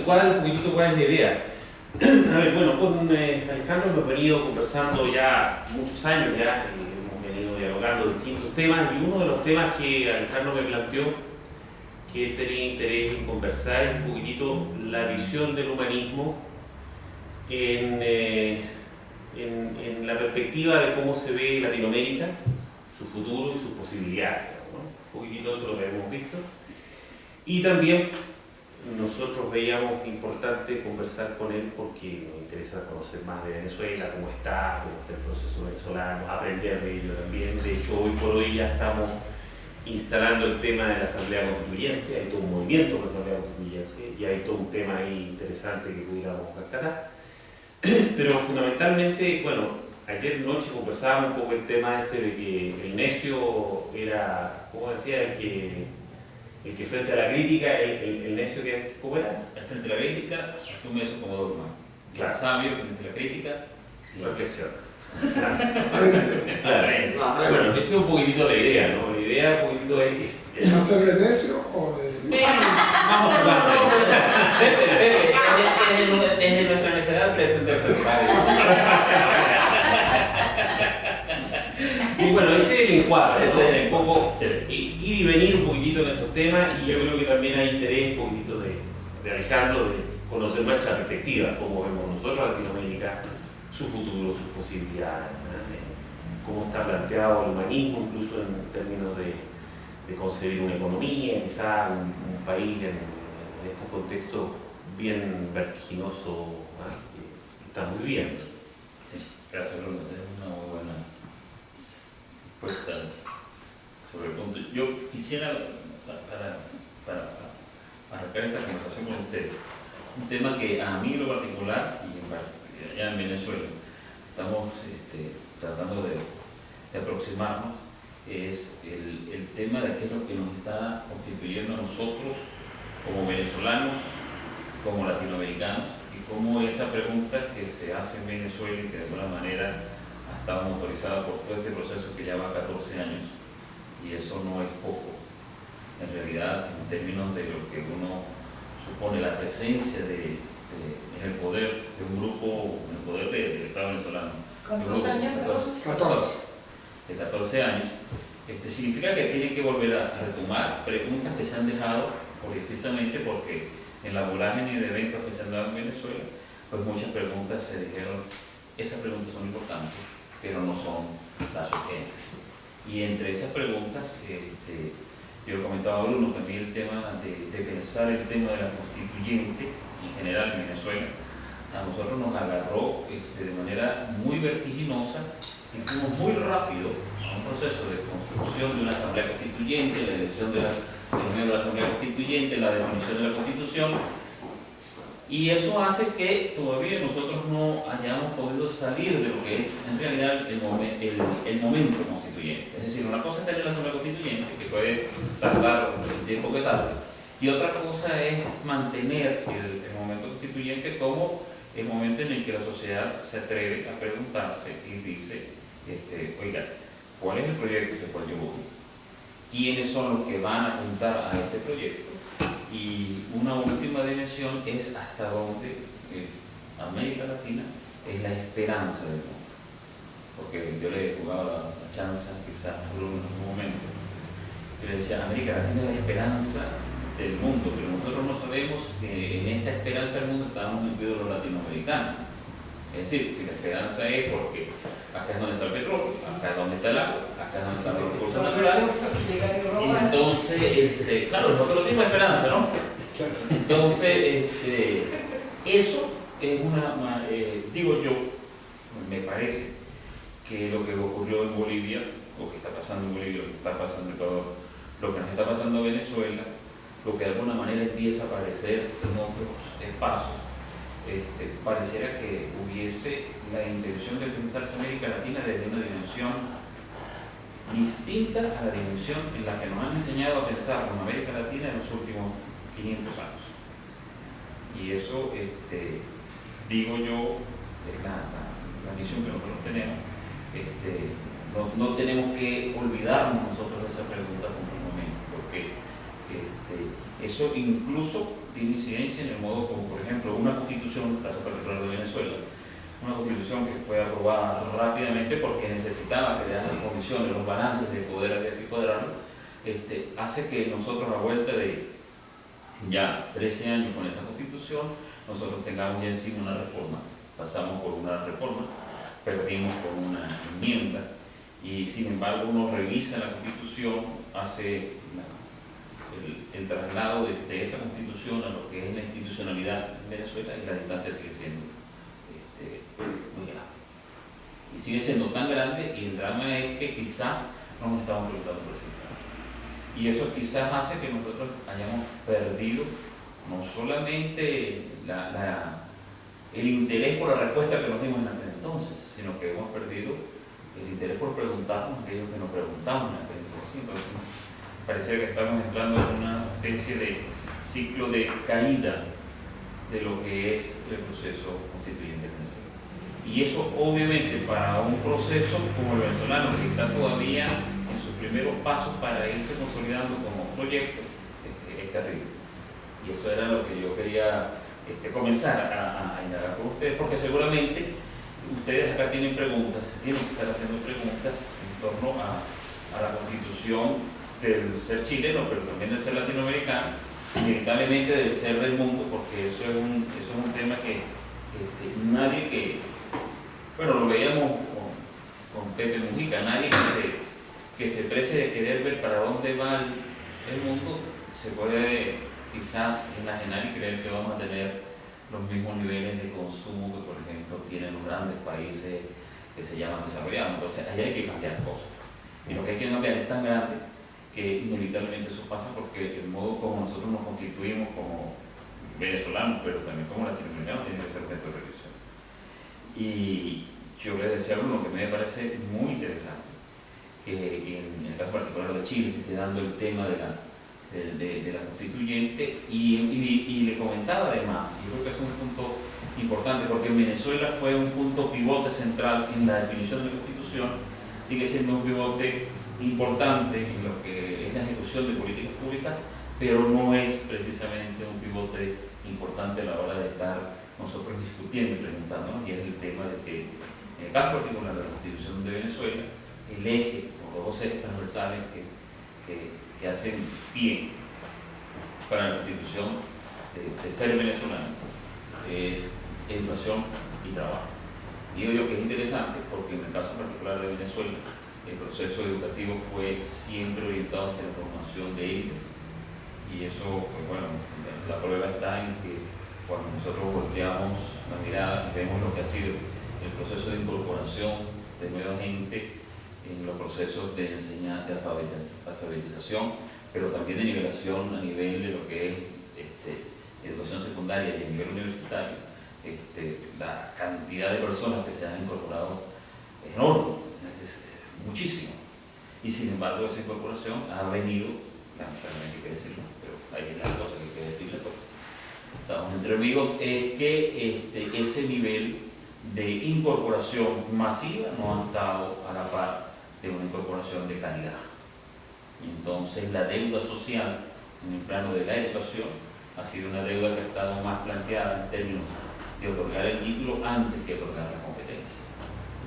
encuadre un poquitito cuál es la idea. A ver, bueno, con Alejandro hemos venido conversando ya muchos años, ya hemos venido dialogando distintos temas, y uno de los temas que Alejandro me planteó que él tenía interés en conversar es un poquitito la visión del humanismo en la perspectiva de cómo se ve Latinoamérica, su futuro y sus posibilidades, ¿no? Un poquitito eso es lo que hemos visto. Y también nosotros veíamos importante conversar con él porque nos interesa conocer más de Venezuela, cómo está el proceso venezolano, aprender de ello también. De hecho, hoy por hoy ya estamos instalando el tema de la Asamblea Constituyente, hay todo un movimiento por la Asamblea Constituyente y hay todo un tema ahí interesante que pudiéramos rescatar. Pero fundamentalmente, bueno, ayer noche conversábamos un poco el tema este de que el necio era, ¿cómo decía? El que frente a la crítica, el necio que, ¿cómo era? El frente a la crítica asume eso como dogma. Claro. El sabio frente a la crítica reflexiona. Claro. Bueno, esa es un poquitito la idea, ¿no? La idea un poquitito es... ¿Hacer de necio o de...? Vamos jugando. Desde nuestra necedad pretender ser sabio. Sí, bueno, ese es el encuadre, ¿no? Ese es el un poco sí. Ir y venir un poquitito en estos temas, y yo creo que también hay interés un poquitito de Alejandro de conocer nuestra perspectiva, cómo vemos nosotros Latinoamérica, su futuro, sus posibilidades, ¿no? Cómo está planteado el humanismo, incluso en términos de concebir una economía, quizás un país en estos contextos bien vertiginosos, ¿no? Que están muy bien. Sí, gracias, Bruno. Es una muy buena respuesta sobre el punto. Yo quisiera, para arrancar esta conversación con ustedes, un tema que a mí en lo particular, y allá en Venezuela, estamos tratando de aproximarnos, es el tema de qué es lo que nos está constituyendo a nosotros como venezolanos, como latinoamericanos, y cómo esa pregunta que se hace en Venezuela y que de alguna manera ha estado motorizada por todo este proceso que ya va 14 años, y eso no es poco, en realidad, en términos de lo que uno supone la presencia en el poder de un grupo, en el poder del Estado venezolano. ¿Cuántos años? 14. De 14 años, significa que tiene que volver a retomar preguntas que se han dejado precisamente porque en la vorágine de eventos que se han dado en Venezuela, pues muchas preguntas se dijeron, esas preguntas son importantes, pero no son las urgentes. Y entre esas preguntas, yo comentaba a Bruno también el tema de pensar el tema de la constituyente en general en Venezuela. A nosotros nos agarró de manera muy vertiginosa y fuimos muy rápido a un proceso de construcción de una asamblea constituyente, la elección de los miembros de la asamblea constituyente, la definición de la constitución, y eso hace que todavía nosotros no hayamos podido salir de lo que es en realidad el momento constituyente. Es decir, una cosa es tener la asamblea constituyente, que puede tardar el tiempo que tarde, y otra cosa es mantener el momento constituyente como el momento en el que la sociedad se atreve a preguntarse y dice, oiga, ¿cuál es el proyecto hacia el cual yo voy? ¿Quiénes son los que van a apuntar a ese proyecto? Y una última dimensión es hasta dónde América Latina es la esperanza del mundo. Porque yo le jugaba la chanza, quizás a Bruno en un momento, yo le decía, América Latina es la esperanza del mundo, pero nosotros no sabemos que en esa esperanza del mundo estamos incluidos los latinoamericanos. Es decir, si la esperanza es porque acá es donde está el petróleo, acá es donde está el agua, acá es donde están los recursos naturales, entonces, claro, nosotros no tenemos esperanza, ¿no? Entonces, eso es digo yo, me parece que lo que ocurrió en Bolivia, lo que está pasando en Bolivia, lo que está pasando en Ecuador, lo que nos está pasando en Venezuela, lo que de alguna manera empieza a aparecer en otros espacios, pareciera que hubiese la intención de pensarse América Latina desde una dimensión distinta a la dimensión en la que nos han enseñado a pensar con América Latina en los últimos 500 años. Y eso, digo yo, es la misión que nosotros tenemos. No tenemos que olvidarnos nosotros de esa pregunta por un momento, porque eso incluso tiene incidencia en el modo como, por ejemplo, una constitución, en el caso particular de Venezuela, una constitución que fue aprobada rápidamente porque necesitaba crear las condiciones, los balances de poder había que cuadrarlo, hace que nosotros a vuelta de ya 13 años con esa constitución, nosotros tengamos ya encima una reforma, pasamos por una reforma, perdimos por una enmienda, y sin embargo uno revisa la constitución, hace el traslado de esa constitución a lo que es la institucionalidad en Venezuela, y la distancia sigue siendo muy grande. Y sigue siendo tan grande, y el drama es que quizás no nos estamos preguntando por esa distancia. Y eso quizás hace que nosotros hayamos perdido no solamente el interés por la respuesta que nos dimos en aquel entonces, sino que hemos perdido el interés por preguntarnos aquello que nos preguntamos en aquel entonces. Entonces, parece que estamos entrando en una especie de ciclo de caída de lo que es el proceso constituyente venezolano. Y eso obviamente para un proceso como el venezolano, que está todavía en sus primeros pasos para irse consolidando como proyecto, es terrible. Y eso era lo que yo quería comenzar a indagar con ustedes, porque seguramente ustedes acá tienen preguntas, tienen que estar haciendo preguntas en torno a la constitución del ser chileno, pero también del ser latinoamericano, inevitablemente del ser del mundo, porque eso es un tema que nadie bueno, lo veíamos con Pepe Mujica, nadie que se precie de querer ver para dónde va el mundo, se puede quizás enajenar y creer que vamos a tener los mismos niveles de consumo que, por ejemplo, tienen los grandes países que se llaman desarrollados. Entonces, ahí hay que cambiar cosas. Y lo que hay que cambiar es tan grande que inevitablemente eso pasa, porque el modo como nosotros nos constituimos como venezolanos, pero también como latinoamericanos, tiene que ser objeto de revisión. Y yo les decía a Bruno que me parece muy interesante que en el caso particular de Chile se esté dando el tema de la constituyente, y le comentaba además, yo creo que es un punto importante, porque en Venezuela fue un punto pivote central en la definición de la constitución, sigue siendo un pivote importante en lo que es la ejecución de políticas públicas, pero no es precisamente un pivote importante a la hora de estar nosotros discutiendo y preguntándonos, y es el tema de que en el caso particular de la Constitución de Venezuela, el eje o los dos ejes transversales que hacen pie para la constitución de ser venezolano es educación y trabajo. Digo yo que es interesante porque en el caso particular de Venezuela el proceso educativo fue siempre orientado hacia la formación de élites, y eso, pues bueno, la prueba está en que cuando nosotros volteamos la mirada y vemos lo que ha sido el proceso de incorporación de nueva gente en los procesos de enseñanza, de alfabetización, pero también de nivelación a nivel de lo que es educación secundaria y a nivel universitario, la cantidad de personas que se han incorporado es enorme, es muchísimo. Y sin embargo esa incorporación ha venido, lamentablemente hay que decirlo, pero hay las cosas que hay que decirle, porque estamos entre amigos, es que ese nivel de incorporación masiva no ha estado a la par de una incorporación de calidad. Entonces la deuda social en el plano de la educación ha sido una deuda que ha estado más planteada en términos de otorgar el título antes que otorgar la competencia.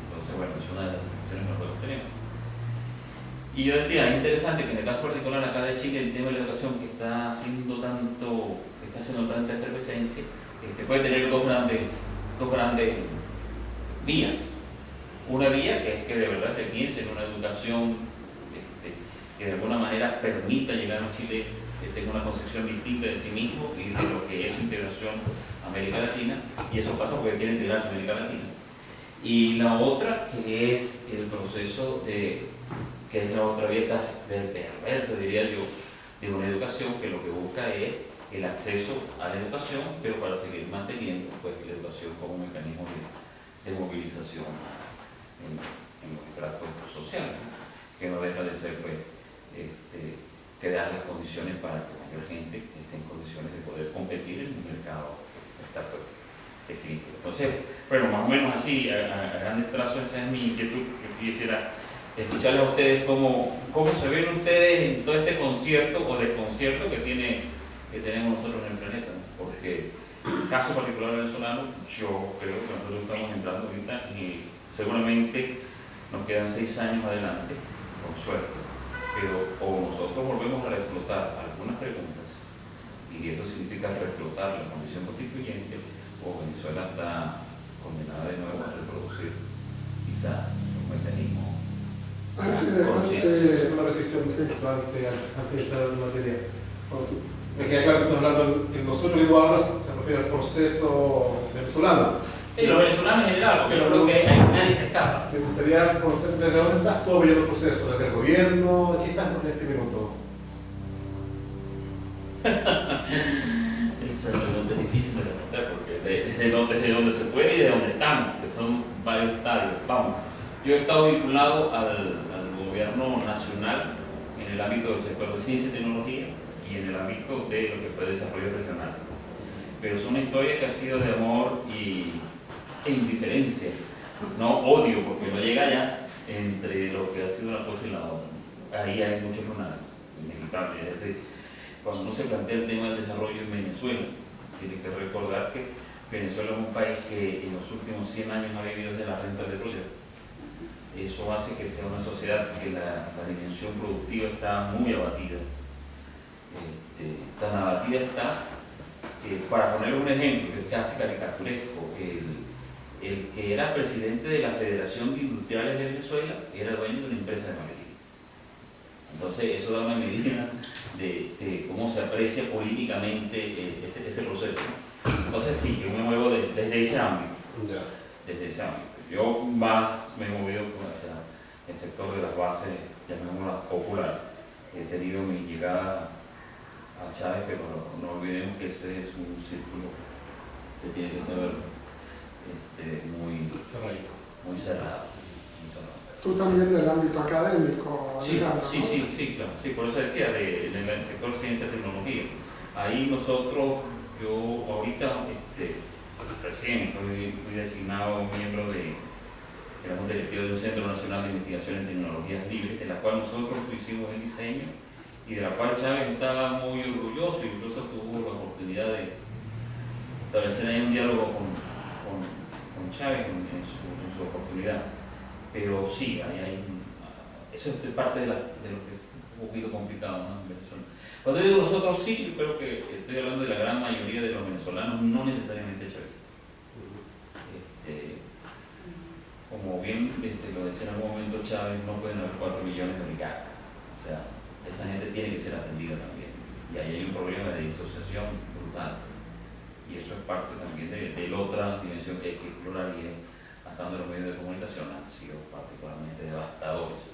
Entonces, bueno, es una de las situaciones que nosotros tenemos. Y yo decía, es interesante que en el caso particular acá de Chile, el tema de la educación que está haciendo tanta efervescencia, puede tener dos grandes vías. Una vía que es que de verdad se piense en una educación que de alguna manera permita llegar a Chile, que tenga una concepción distinta de sí mismo y de lo que es la integración a América Latina, y eso pasa porque quiere integrarse a América Latina. Y la otra, que es el proceso que es la otra vía casi perversa, diría yo, de una educación que lo que busca es el acceso a la educación, pero para seguir manteniendo pues, la educación como un mecanismo de movilización en los estratos sociales, que no deja de ser pues, crear las condiciones para que mayor gente esté en condiciones de poder competir en un mercado definitivo. Entonces, bueno, más o menos así, a grandes trazos, esa es mi inquietud. Yo quisiera escucharles a ustedes cómo se ven ustedes en todo este concierto o desconcierto que tiene que tenemos nosotros en el planeta, ¿no? Porque en el caso particular venezolano, yo creo que nosotros estamos entrando ahorita y seguramente nos quedan 6 años adelante, con suerte, pero o nosotros volvemos a reflotar algunas preguntas, y eso significa reflotar la condición constituyente, o Venezuela está condenada de nuevo a reproducir quizá un mecanismo de conciencia. Es una rescisión antes de entrar en materia. Me queda claro que estamos hablando, en nosotros digo ahora se refiere al proceso venezolano. Y los venezolanos en general, porque yo creo que nadie se escapa. Me gustaría conocer desde dónde estás tú viendo el proceso, desde el gobierno, aquí estás en este minuto. Esa pregunta es difícil de responder porque desde donde se puede y de donde estamos, que son varios estadios. Vamos, yo he estado vinculado al gobierno nacional en el ámbito del sector de ciencia y tecnología y en el ámbito de lo que fue desarrollo regional. Pero es una historia que ha sido de amor e indiferencia, no odio, porque no llega allá entre lo que ha sido una cosa y la otra. Ahí hay muchos lunares, inevitable. Es decir, cuando uno se plantea el tema del desarrollo en Venezuela, tiene que recordar que Venezuela es un país que en los últimos 100 años ha vivido de la renta petrolera. Eso hace que sea una sociedad que la dimensión productiva está muy abatida. Tan abatida está, para poner un ejemplo que es casi caricaturesco, el que era presidente de la Federación de Industriales de Venezuela era dueño de una empresa de maquinaria. Entonces eso da una medida de cómo se aprecia políticamente ese proceso, ¿no? Entonces sí, yo me muevo desde ese ámbito. Desde ese ámbito. Yo más me he movido hacia el sector de las bases, llamémoslas popular. He tenido mi llegada a Chávez, pero no olvidemos que ese es un círculo que tiene que ser muy cerrado. Tú también del ámbito académico, Sí, Alejandro, sí, ¿no? sí, claro. Sí, por eso decía, en el sector ciencia y tecnología. Ahí nosotros, yo ahorita, recién fui designado miembro de la Junta Directiva de un Centro Nacional de Investigación en Tecnologías Libres, de la cual nosotros hicimos el diseño y de la cual Chávez estaba muy orgulloso, incluso tuvo la oportunidad de establecer ahí un diálogo con Chávez en su oportunidad. Pero sí, eso es parte de lo que es un poquito complicado, ¿no? En Venezuela. Cuando digo nosotros, sí, yo creo que estoy hablando de la gran mayoría de los venezolanos, no necesariamente chavistas. Como bien lo decía en algún momento Chávez, no pueden haber 4 millones de oligarcas. O sea, esa gente tiene que ser atendida también. Y ahí hay un problema de disociación brutal. Y eso es parte también de la otra dimensión que hay que explorar, y es hasta donde los medios de comunicación han sido particularmente devastadores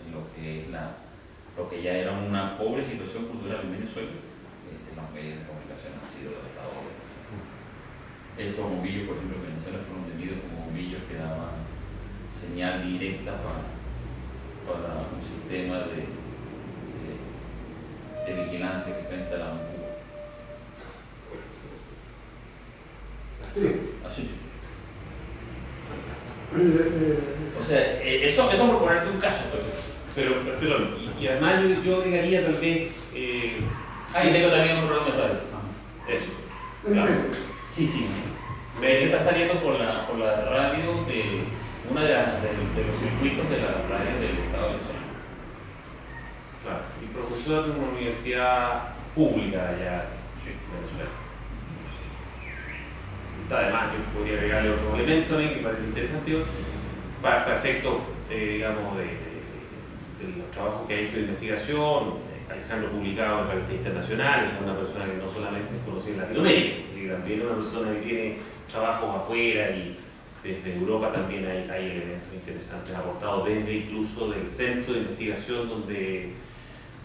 en lo que es lo que ya era una pobre situación cultural en Venezuela. Los medios de comunicación han sido devastadores. Esos bombillos, por ejemplo, en Venezuela fueron vendidos como bombillos que daban señal directa para un sistema de vigilancia que está instalado en Cuba. Así. O sea, eso por ponerte un caso, Pero y además yo agregaría tal vez ahí tengo también un programa de radio. eso. Claro. Sí. Se está saliendo por la radio de una de los circuitos de la radio del Estado venezolano. Claro. Y profesor de una universidad pública allá en Venezuela. Además, yo podría agregarle otro elemento que parece interesante para efectos, digamos, de los trabajos que ha hecho de investigación. Alejandro publicado en revistas internacionales, es una persona que no solamente es conocida en Latinoamérica, sino también es una persona que tiene trabajos afuera, y desde Europa también hay elementos interesantes aportados desde incluso del centro de investigación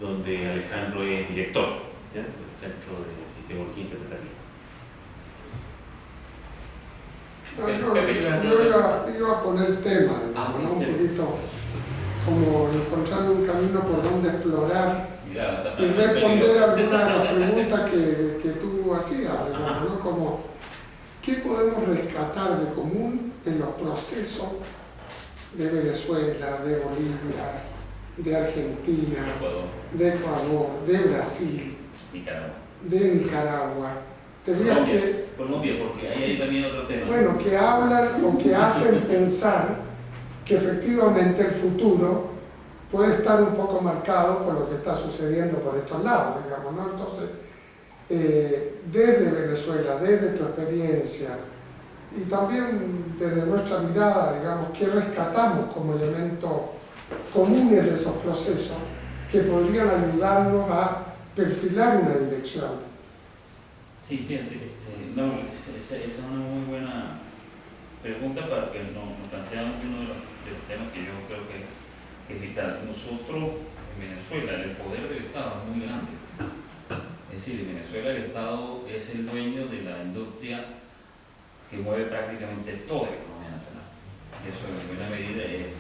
donde Alejandro es director, ¿ya? Del Centro de Sistemología Interpretativa. Yo iba a poner tema, digamos, ¿no? Un poquito como encontrando un camino por donde explorar y responder algunas de las preguntas que tú hacías, digamos, ¿no? Como, ¿qué podemos rescatar de común en los procesos de Venezuela, de Bolivia, de Argentina, de Ecuador, de Brasil, de Nicaragua, te diría que... Colombia, porque ahí hay también otro tema. Bueno, que hablan o que hacen pensar que efectivamente el futuro puede estar un poco marcado por lo que está sucediendo por estos lados, digamos, ¿no? Entonces, desde Venezuela, desde tu experiencia y también desde nuestra mirada, digamos, ¿qué rescatamos como elementos comunes de esos procesos que podrían ayudarnos a perfilar una dirección? Sí, fíjate, no, esa es una muy buena pregunta para que nos planteamos uno de los temas que yo creo que es vital. Nosotros, en Venezuela, el poder del Estado es muy grande. Es decir, en Venezuela el Estado es el dueño de la industria que mueve prácticamente toda la economía nacional. Y eso en buena medida es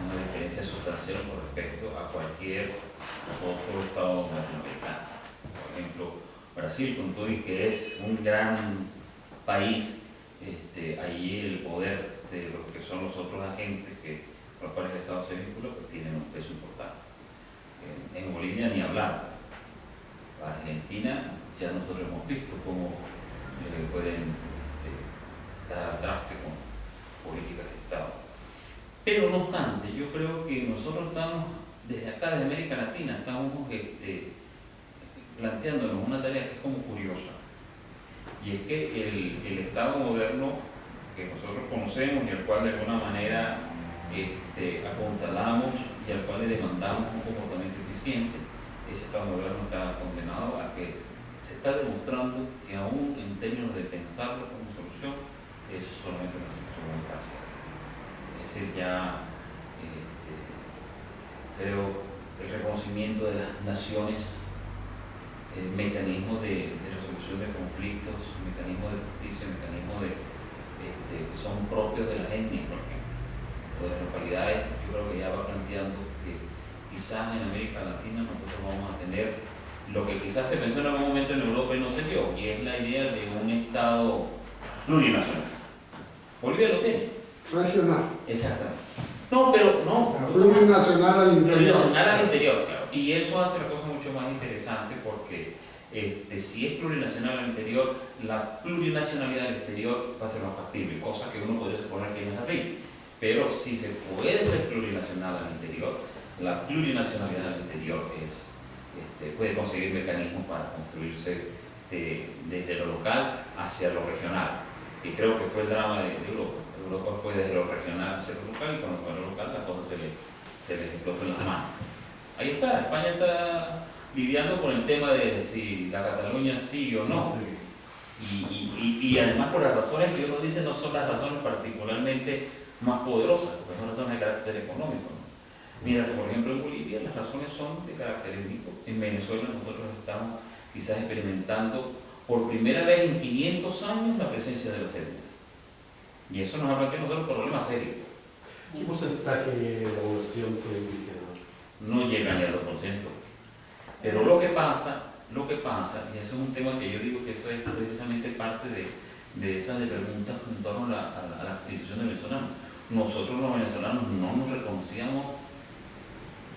una diferencia sustancial con respecto a cualquier otro Estado latinoamericano. Por ejemplo, Brasil, con todo y que es un gran país, allí el poder de lo que son los otros agentes con los cuales el Estado se vincula, pues tienen un peso importante. En Bolivia ni hablar. Argentina ya nosotros hemos visto cómo pueden dar al traste con políticas de Estado. Pero no obstante, yo creo que nosotros estamos, desde acá, desde América Latina, estamos planteándonos una tarea que es como curiosa. Y es que el Estado moderno que nosotros conocemos y al cual de alguna manera apuntalamos y al cual le demandamos un comportamiento eficiente, ese Estado moderno está condenado a que se está demostrando que aún en términos de pensarlo como solución es solamente una solución muy fácil. Es decir, ya creo el reconocimiento de las naciones, mecanismos de resolución de conflictos, mecanismos de justicia, mecanismos que son propios de las etnias, por ejemplo, o de las localidades. Yo creo que ya va planteando que quizás en América Latina nosotros vamos a tener lo que quizás se pensó en algún momento en Europa y no se dio, y es la idea de un Estado plurinacional. Bolivia lo tiene. Regional. Exactamente. No, pero no. Plurinacional al interior. Plurinacional al interior, claro. Y eso hace la cosa mucho más interesante porque si es plurinacional al interior, la plurinacionalidad al exterior va a ser más factible, cosa que uno podría suponer que no es así. Pero si se puede ser plurinacional al interior, la plurinacionalidad al interior puede conseguir mecanismos para construirse desde lo local hacia lo regional. Y creo que fue el drama de Europa. Europa fue desde lo regional hacia lo local, y cuando fue a lo local la cosa se les explotó en las manos. Ahí está, España está lidiando con el tema de si la Cataluña sí o no. Y además por las razones que uno dice no son las razones particularmente más poderosas, porque son razones de carácter económico, ¿no? Mira, por ejemplo, en Bolivia las razones son de carácter étnico. En Venezuela nosotros estamos quizás experimentando por primera vez en 500 años la presencia de las etnias. Y eso nos ha planteado nosotros un problema serio. ¿Qué porcentaje de la población es indígena? No llega ni al 2%. Pero lo que pasa, y eso es un tema que yo digo que eso es precisamente parte de esas preguntas en torno a la constitución de venezolanos. Nosotros los venezolanos no nos reconocíamos,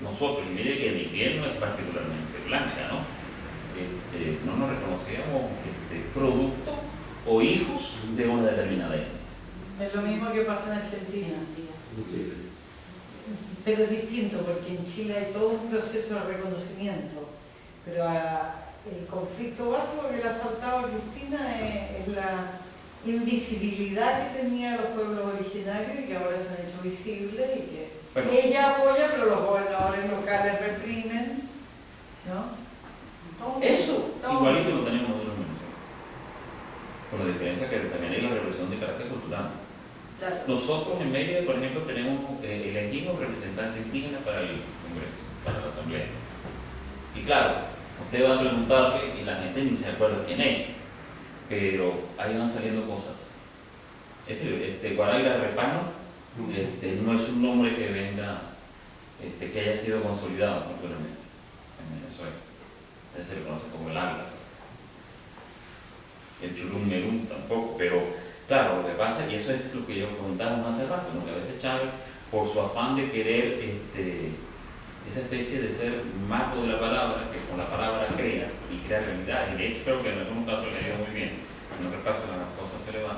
y mire que mi piel no es particularmente blanca, ¿no? No nos reconocíamos producto o hijos de una determinada etnia. Es lo mismo que pasa en Argentina. Pero es distinto porque en Chile hay todo un proceso de reconocimiento. Pero el conflicto básico que le ha saltado a Cristina es la invisibilidad que tenían los pueblos originarios y que ahora se han hecho visibles y que ella apoya, pero los gobernadores locales reprimen, ¿no? Eso igualito lo tenemos nosotros en Venezuela. Con la diferencia que también hay la represión de carácter cultural. Claro. Nosotros en Mérida, por ejemplo, tenemos elegimos representantes indígenas para el Congreso, para la Asamblea. Y claro, usted va a preguntarle y la gente ni se acuerda quién es, pero ahí van saliendo cosas. Es decir, Guaraira Repano no es un nombre que venga, que haya sido consolidado culturalmente en Venezuela. Se le conoce como el Águila. El Churum Merum tampoco, pero claro, lo que pasa, y eso es lo que yo comentábamos hace rato, ¿no? Que a veces Chávez, por su afán de querer esa especie de ser mago de la palabra, que con la palabra crea y crea realidad. Y de hecho creo que en algunos casos le ha ido muy bien, en otros casos las cosas se le van.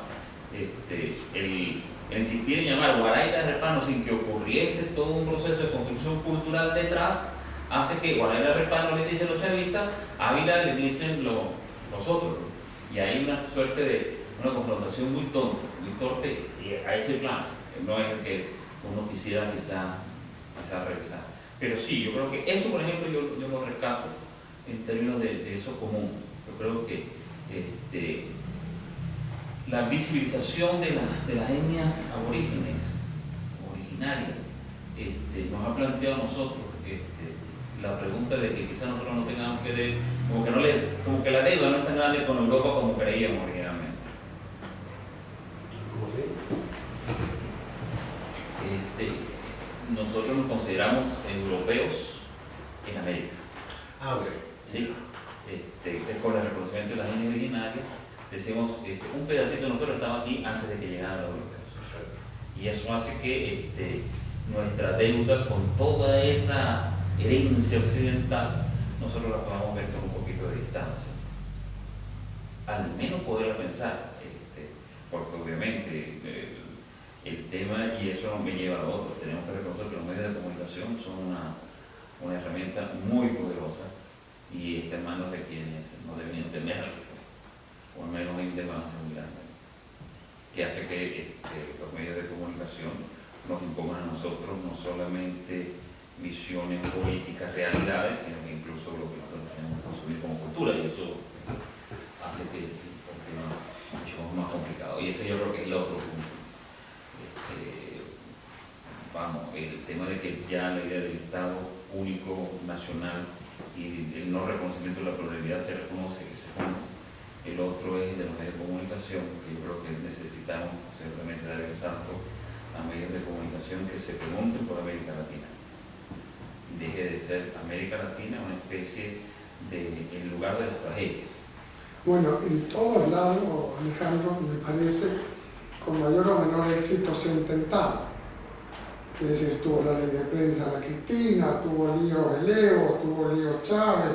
El insistir en llamar Guaraíra Repano sin que ocurriese todo un proceso de construcción cultural detrás, hace que Guaraíra Repano le dicen los chavistas, Ávila le dicen los otros. Y hay una suerte de una confrontación muy tonta, muy torpe, y a ese plano, no es el que uno quisiera quizá revisar. Pero sí, yo creo que eso, por ejemplo, yo lo rescato en términos de eso común. Yo creo que la visibilización de las etnias aborígenes, originarias, nos ha planteado a nosotros la pregunta de que quizás nosotros no tengamos que como que la deuda no es tan grande con Europa como creíamos originalmente. ¿Cómo así? Nosotros nos consideramos europeos en América. Ah, ok. ¿Sí? Con el reconocimiento de las etnias originarias, decimos, un pedacito de nosotros estaba aquí antes de que llegaran los europeos. Y eso hace que nuestra deuda con toda esa herencia occidental, nosotros la podamos ver con un poquito de distancia. Al menos poder pensar, porque obviamente el tema, y eso me lleva a lo otro, tenemos que reconocer que los medios de comunicación son una herramienta muy poderosa y está en manos de quienes no deben tenerla, o al menos hay un desbalance muy grande, que hace que los medios de comunicación nos impongan a nosotros no solamente visiones políticas, realidades, sino que incluso lo que nosotros tenemos que consumir como cultura, y eso hace que el tema mucho más complicado. Y ese yo creo que es el otro punto. El tema de que ya la idea del Estado único, nacional, y el no reconocimiento de la pluralidad se reconoce, que se pone. El otro es de los medios de comunicación, que yo creo que necesitamos simplemente dar el salto a medios de comunicación que se pregunten por América Latina. Deje de ser América Latina una especie de el lugar de las tragedias. Bueno, en todos lados, Alejandro, me parece, con mayor o menor éxito se ha intentado. Es decir, tuvo la ley de prensa la Cristina, tuvo lío el Evo, tuvo lío Chávez.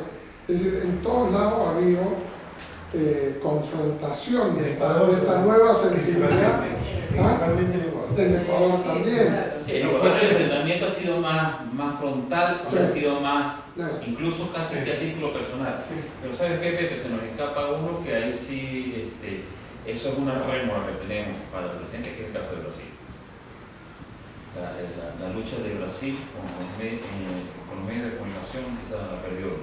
Es decir, en todos lados ha habido confrontación de esta nueva sensibilidad. Principalmente en Ecuador. En Ecuador también. Sí, en Ecuador el enfrentamiento ha sido más frontal, Sí. ha sido más, Sí. incluso casi que a título personal. Sí. Pero ¿sabes qué, Pepe? Se nos escapa uno que ahí sí, eso es una rémora que tenemos para el presente, que es el caso de Brasil. La lucha de Brasil con los medios de comunicación quizás la perdió.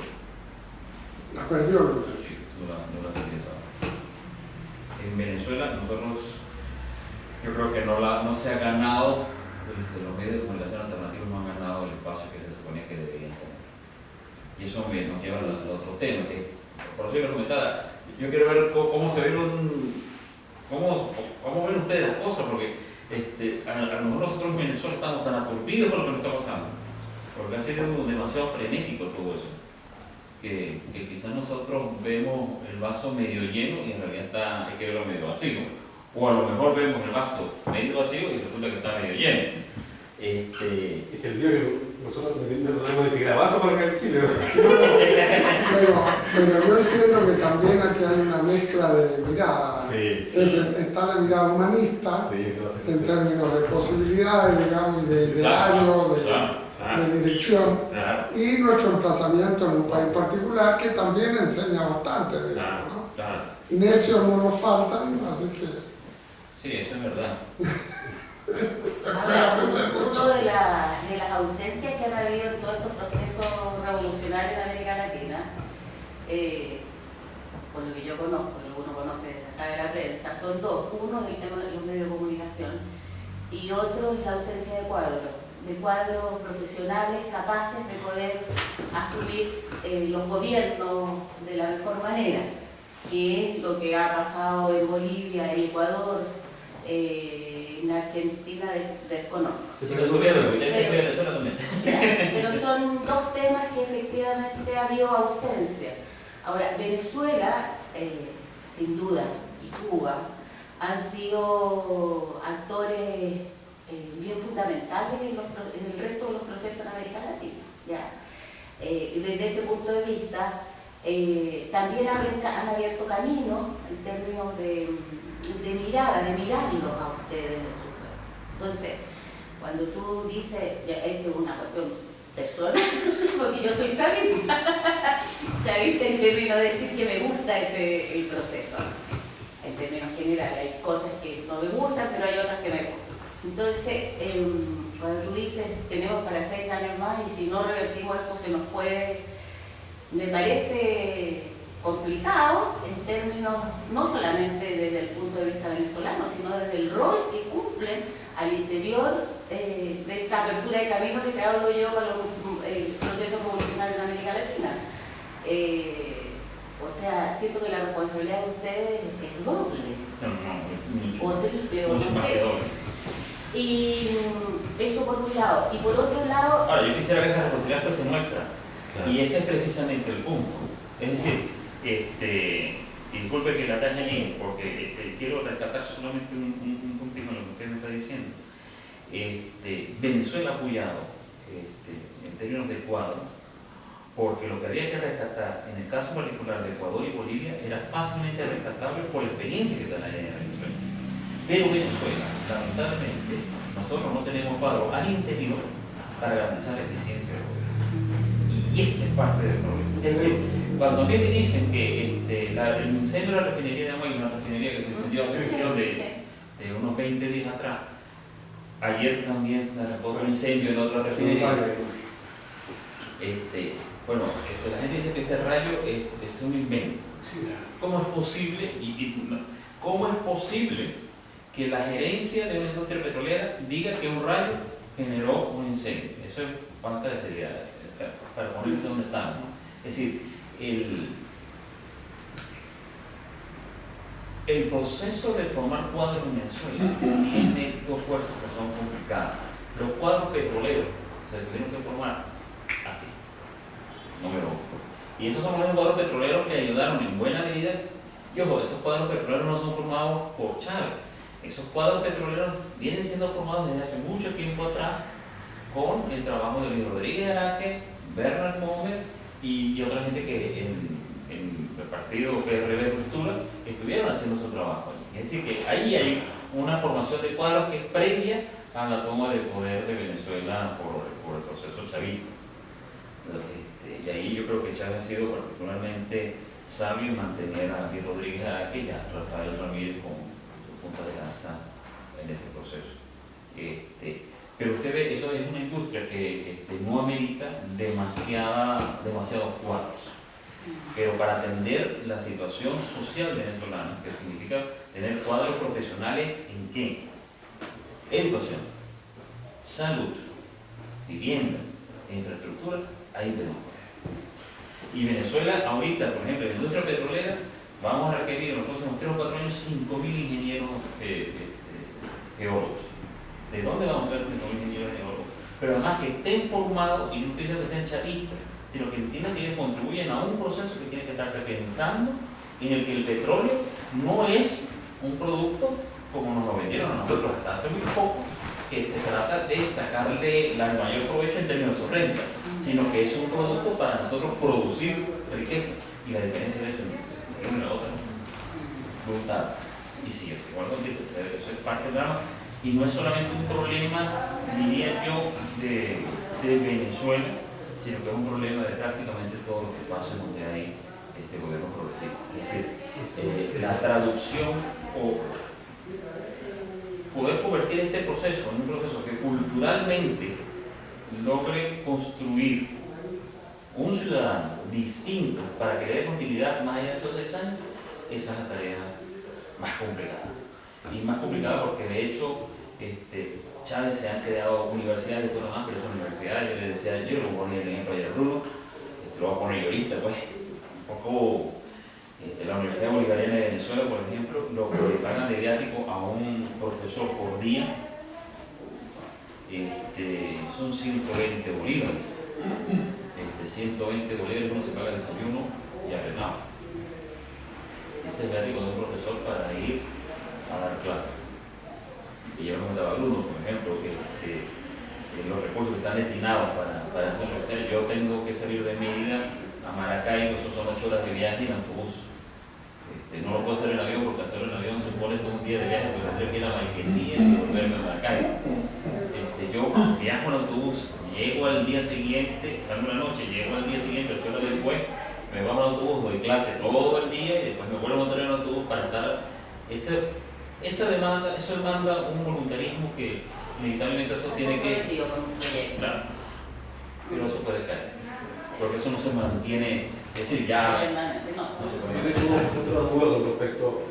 La perdió. No la perdió. En Venezuela nosotros, yo creo que no se ha ganado, los medios de comunicación alternativos no han ganado el espacio que se suponía que deberían tener. Y eso nos lleva al otro tema, que por eso yo comentaba, yo quiero ver cómo se ven cómo ven ustedes las cosas, porque a lo mejor nosotros en Venezuela estamos tan aturdidos por lo que nos está pasando, porque ha sido demasiado frenético todo eso, que quizás nosotros vemos el vaso medio lleno y en realidad hay que verlo medio vacío, o a lo mejor vemos el vaso medio vacío y resulta que está medio lleno. Es que el día que nosotros no tenemos ni siquiera vaso para acá en Chile. Pero yo entiendo que también aquí hay una mezcla de miradas. Sí. Está la mirada humanista, Sí, en términos de posibilidades, digamos, y de ideario, de dirección, y nuestro emplazamiento en un país particular que también enseña bastante, digamos, ¿no? Necios no nos faltan, así que Sí, eso es verdad. se puede aprender mucho. Uno de las ausencias que han habido en todos estos procesos revolucionarios en América Latina, por lo que yo conozco, lo que uno conoce acá de la prensa, son dos. Uno es el tema de los medios de comunicación y otro es la ausencia de cuadros profesionales capaces de poder asumir los gobiernos de la mejor manera, que es lo que ha pasado en Bolivia, en Ecuador, en Argentina desconozco. Pero son dos temas que efectivamente ha habido ausencia. Ahora, Venezuela, sin duda, y Cuba, han sido actores bien fundamentales en el resto de los procesos en América Latina. Ya, vista, también han abierto camino en términos de mirarlos a ustedes en su juego. Entonces, cuando tú dices, esto es una cuestión personal, porque yo soy chavista, chavista en términos de decir que me gusta el proceso, en términos generales. Hay cosas que no me gustan, pero hay otras que me gustan. Entonces, cuando tú dices, tenemos para 6 años más y si no revertimos esto se nos puede, me parece complicado en términos, no solamente desde el punto de vista venezolano, sino desde el rol que cumplen al interior de esta apertura de camino que te hablo yo con el proceso revolucionario en América Latina. O sea, siento que la responsabilidad de ustedes es doble, o triple, o no sé. Y eso por un lado. Y por otro lado... Ahora, yo quisiera que esa responsabilidad fuese nuestra. Claro. Y ese es precisamente el punto. Es decir, disculpe que la talle allí, porque quiero rescatar solamente un puntito en lo que usted me está diciendo. Venezuela ha apoyado, en términos de cuadro, porque lo que había que rescatar, en el caso particular de Ecuador y Bolivia, era fácilmente rescatable por la experiencia que está en Venezuela. Pero Venezuela, lamentablemente, nosotros no tenemos cuadro al interior para garantizar la eficiencia del gobierno. Y esa es parte del problema. Es decir, cuando a mí me dicen que el incendio de la refinería de Amay, una refinería que se incendió hace de unos 20 días atrás, ayer también se reportó un incendio en otra refinería. La gente dice que ese rayo es un invento. ¿Cómo es posible? ¿Cómo es posible que la gerencia de una industria petrolera diga que un rayo generó un incendio? Eso es falta de seriedad, o sea, para ponerse donde estamos, ¿no? Es decir, el proceso de formar cuadros en Venezuela tiene dos fuerzas que son complicadas. Los cuadros petroleros se tuvieron que formar así, número uno. Y esos son los cuadros petroleros que ayudaron en buena medida. Y ojo, esos cuadros petroleros no son formados por Chávez. Esos cuadros petroleros vienen siendo formados desde hace mucho tiempo atrás con el trabajo de Luis Rodríguez Araque, Bernard Monger y otra gente que en el partido PRB Ruptura estuvieron haciendo su trabajo. Es decir, que ahí hay una formación de cuadros que es previa a la toma de poder de Venezuela por el proceso chavista. Y ahí yo creo que Chávez ha sido particularmente sabio en mantener a Luis Rodríguez Araque y a Rafael Ramírez como punta de lanza en ese proceso. Pero usted ve, eso es una industria que no amerita demasiados cuadros. Pero para atender la situación social venezolana, que significa tener cuadros profesionales en qué? Educación, salud, vivienda, infraestructura, ahí tenemos. Y Venezuela ahorita, por ejemplo, en la industria petrolera, vamos a requerir en los próximos 3 o 4 años 5.000 ingenieros geólogos. ¿De dónde vamos a ver 5.000 ingenieros geólogos? Pero además que estén formados, y no estoy diciendo que sean chavistas, sino que entiendan que ellos contribuyen a un proceso que tiene que estarse pensando, en el que el petróleo no es un producto como nos lo vendieron a nosotros hasta hace muy poco, que se trata de sacarle el mayor provecho en términos de su renta, sino que es un producto para nosotros producir riqueza. Y la diferencia de eso es una otra brutal. Y sí, igual contigo, eso es parte del drama. Y no es solamente un problema, diría yo, de Venezuela, sino que es un problema de prácticamente todo lo que pasa en donde hay este gobierno progresista. Es decir, la traducción o poder convertir este proceso en un proceso que culturalmente logre construir un ciudadano distinto para que le dé continuidad más allá de esos 10 años, esa es la tarea más complicada. Y más complicada porque de hecho Chávez se han creado universidades y todo lo demás, pero esas universidades, yo le decía, yo lo ponía el ejemplo ayer Bruno, lo voy a poner yo ahorita, pues, un poco la Universidad Bolivariana de Venezuela, por ejemplo, lo que le pagan de viático a un profesor por día son 120 bolívares. 120 bolívares uno se paga el desayuno y arreglado. Ese es el viático de un profesor para ir a dar clases. Y yo me contaba a Bruno, por ejemplo, que los recursos que están destinados para hacer lo que sea, yo tengo que salir de Mérida a a Maracaibo, eso son 8 horas de viaje en autobús. No lo puedo hacer en avión porque hacerlo en avión se pone todo un día de viaje, porque tendría que ir a Maiquetía y volverme a Maracaibo. Yo viajo en autobús, llego al día siguiente, salgo una noche, llego al día siguiente, 8 horas después, me bajo al autobús, doy clase todo el día y después me vuelvo a montar en el autobús para estar. Esa demanda, eso demanda un voluntarismo que inevitablemente eso tiene que. Claro, pero eso puede caer, porque eso no se mantiene, es decir, ya. No se puede. De hecho, otra duda con respecto.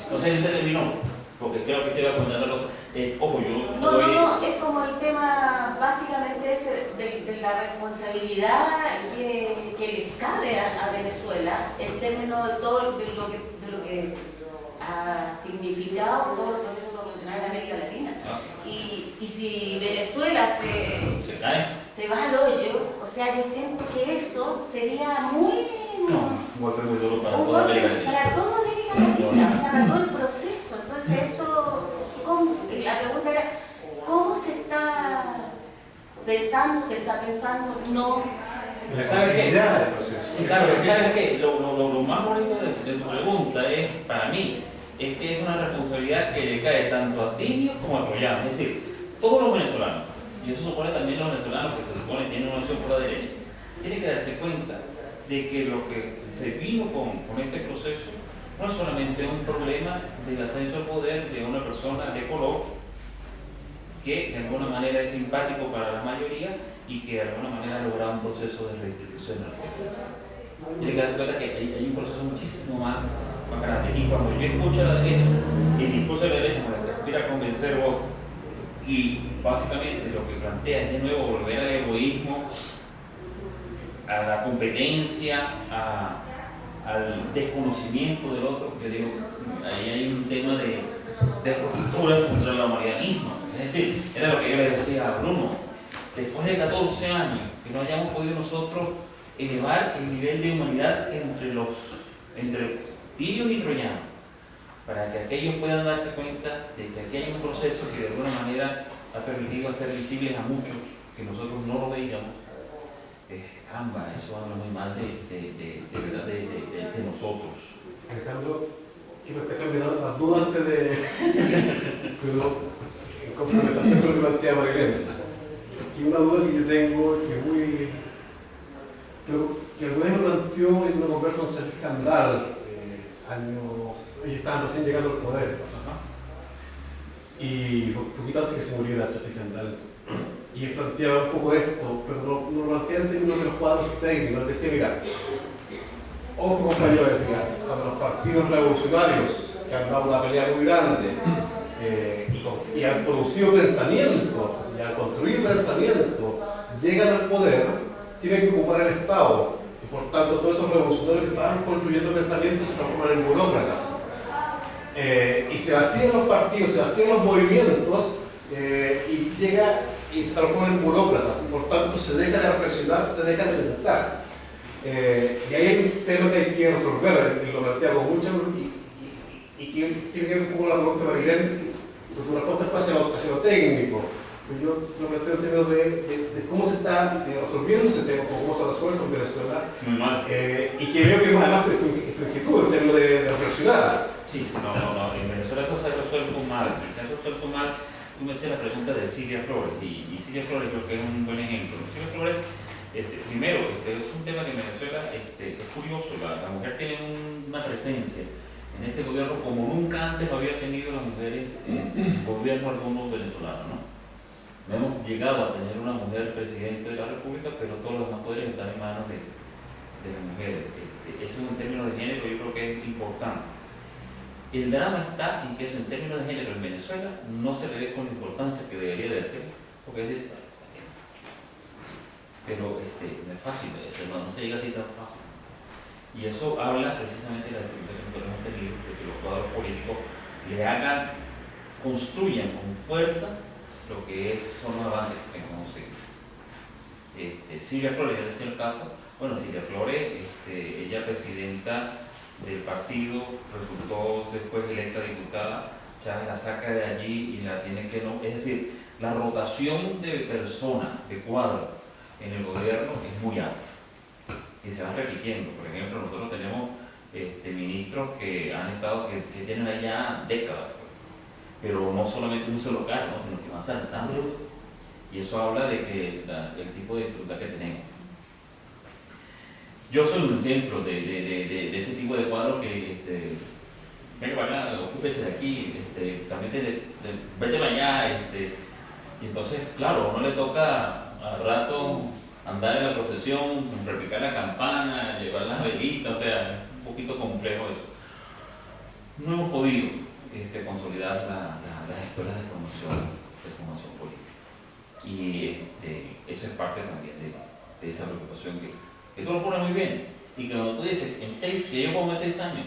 Entonces, este terminó, porque creo que te iba a contar la cosa. Ojo, yo No, es como el tema básicamente ese de la responsabilidad que le cabe a Venezuela en términos de todo de lo que ha significado todos los procesos revolucionarios de América Latina. Y si Venezuela se va al hoyo, o sea, yo siento que eso sería muy... un golpe muy duro para un toda golpe América Latina. para toda América Latina, o sea, para todo el proceso. Entonces eso, la pregunta era, ¿cómo se está pensando? ¿Se está pensando? No. La ¿Sabes qué? complejidad del proceso. Sí, claro, ¿sabes qué? Lo más bonito de tu pregunta es, para mí, es que es una responsabilidad que le cae tanto a tibios como a troyanos. Es decir, todos los venezolanos, y eso supone también los venezolanos que se supone tienen una opción por la derecha, tienen que darse cuenta de que lo que se vino con este proceso no es solamente un problema del ascenso al poder de una persona de color que de alguna manera es simpático para la mayoría y que de alguna manera ha logrado un proceso de redistribución del poder. Tiene que darse cuenta que hay un proceso muchísimo más grande. Y cuando yo escucho a la derecha, el discurso de la derecha para que aspira a convencer vos, y básicamente lo que plantea es de nuevo volver al egoísmo, a la competencia, al desconocimiento del otro, que digo, ahí hay un tema de ruptura contra la humanidad misma. Es decir, era lo que yo le decía a Bruno, después de 14 años que no hayamos podido nosotros elevar el nivel de humanidad entre tibios y troyanos, para que aquellos puedan darse cuenta de que aquí hay un proceso que de alguna manera ha permitido hacer visibles a muchos que nosotros no lo veíamos. Caramba, eso habla muy mal de nosotros. Alejandro, que me está cambiando las dudas antes de. Pero en complementación con lo que plantea Marilena. Aquí una duda que yo tengo, que es muy. que alguna vez me planteó en una conversa con Chávez Candal, ellos estaban recién llegando al poder. Y poquito antes que se muriera Chávez Candal. Y él planteaba un poco esto, pero no lo plantea en términos de los cuadros técnicos. Él decía, mira, otro compañero decía, cuando los partidos revolucionarios que han dado una pelea muy grande y han producido pensamiento, y han construido pensamiento, llegan al poder, tienen que ocupar el Estado. Y por tanto, todos esos revolucionarios que estaban construyendo pensamiento se transforman en burócratas. Y se vacían los partidos, se vacían los movimientos, y se transforman en burócratas, y por tanto se deja de reflexionar, se deja de pensar. Y ahí hay un tema que hay que resolver, y lo plantea con mucha y que tiene que ver con la pregunta de Marilén, porque tu respuesta fue hacia lo técnico. Yo lo planteo en términos de cómo se está resolviendo ese tema, cómo se ha resuelto en Venezuela, y que veo que es además tu inquietud en términos de reflexionar. Sí, no, en Venezuela eso se ha resuelto mal. Tú me hacías la pregunta de Silvia Flores, y Silvia Flores creo que es un buen ejemplo. Silvia Flores, primero, es un tema que en Venezuela es curioso, la mujer tiene una presencia en este gobierno como nunca antes lo había tenido las mujeres en gobierno algunos venezolanos, ¿no? No hemos llegado a tener una mujer presidente de la República, pero todos los demás poderes están en manos de las mujeres. Eso en términos de género yo creo que es importante. El drama está en que eso en términos de género en Venezuela no se le ve con la importancia que debería de ser, porque es decir, pero no es fácil, no se llega así tan fácil. Y eso habla precisamente de la dificultad que nosotros hemos tenido, de que los cuadros políticos construyan con fuerza lo que son los avances que se han conseguido. Silvia Flores, ya decía el caso, Silvia Flores, ella presidenta del partido, resultó después electa diputada, Chávez la saca de allí y la tiene que no. Es decir, la rotación de personas, de cuadros en el gobierno es muy alta. y se van repitiendo. Por ejemplo, nosotros tenemos ministros que han estado, que tienen allá décadas, pero no solamente en un solo cargo, sino que van saltando. Y eso habla de que el tipo de dificultad que tenemos. Yo soy un ejemplo de ese tipo de cuadro que venga para acá, ocúpese de aquí, también vete para allá, y entonces, claro, a uno le toca al rato andar en la procesión, replicar la campana, llevar las velitas, o sea, es un poquito complejo eso. No hemos podido consolidar las escuelas de formación política. Y eso es parte también de esa preocupación que tú lo pones muy bien. Y que cuando tú dices, que yo pongo 6 años,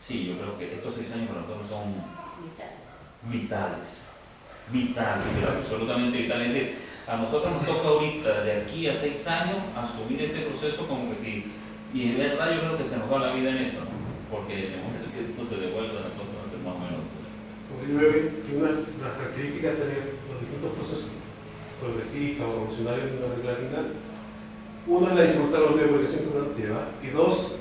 sí, yo creo que estos 6 años para nosotros son vitales, pero absolutamente vitales. Es decir, a nosotros nos toca ahorita, de aquí a 6 años, asumir este proceso como que sí. Y en verdad yo creo que se nos va la vida en eso, ¿no? Porque en el momento que esto se devuelva, las cosas van a ser más o menos. Yo veo que una de las características de tener los distintos procesos progresistas o revolucionarios de una regularidad, uno es la dificultad de los medios de comunicación que plantea, y dos,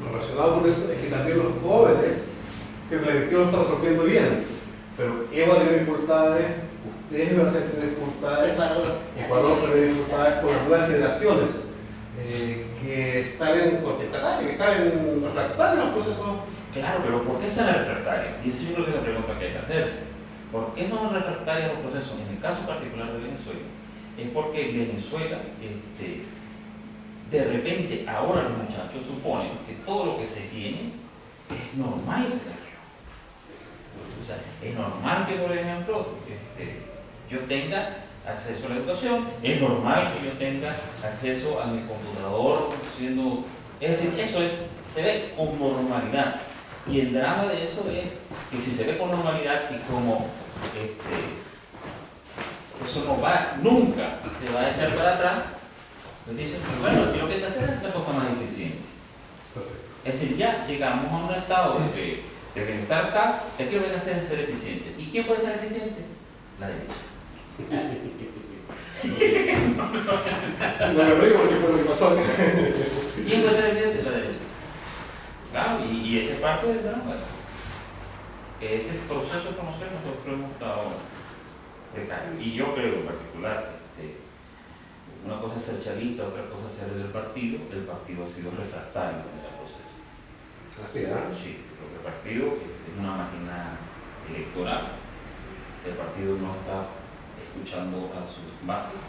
relacionado con eso, es que también los jóvenes, que la directiva lo está resolviendo bien, pero Evo tiene dificultades, ustedes van a tener dificultades, Ecuador tiene dificultades con las nuevas generaciones que salen contestatarias, que salen refractarios a los procesos. Claro, pero ¿por qué salen refractarios? Y eso yo creo que es la pregunta que hay que hacerse. ¿Por qué son refractarios los procesos? En el caso particular de Venezuela, es porque Venezuela, de repente, ahora los muchachos suponen que todo lo que se tiene es normal. O sea, es normal que, por ejemplo, yo tenga acceso a la educación, es normal que yo tenga acceso a mi computador, es decir, eso se ve con normalidad. Y el drama de eso es que si se ve con normalidad y como eso no va, nunca se va a echar para atrás, pues dicen, bueno, aquí lo que hay que hacer es una cosa más eficiente. Es decir, ya llegamos a un estado de bienestar acá, que aquí lo que hay que hacer es ser eficiente. ¿Y quién puede ser eficiente? La derecha. No me río porque fue lo que pasó. ¿Quién puede ser eficiente? La derecha. Claro, y esa es parte del drama. Ese proceso de promoción nosotros hemos estado precario. Y yo creo en particular, una cosa es ser chavista, otra cosa es ser del partido. El partido ha sido refractario en el proceso. Así es. Sí, porque el partido es una máquina electoral. El partido no está escuchando a sus bases.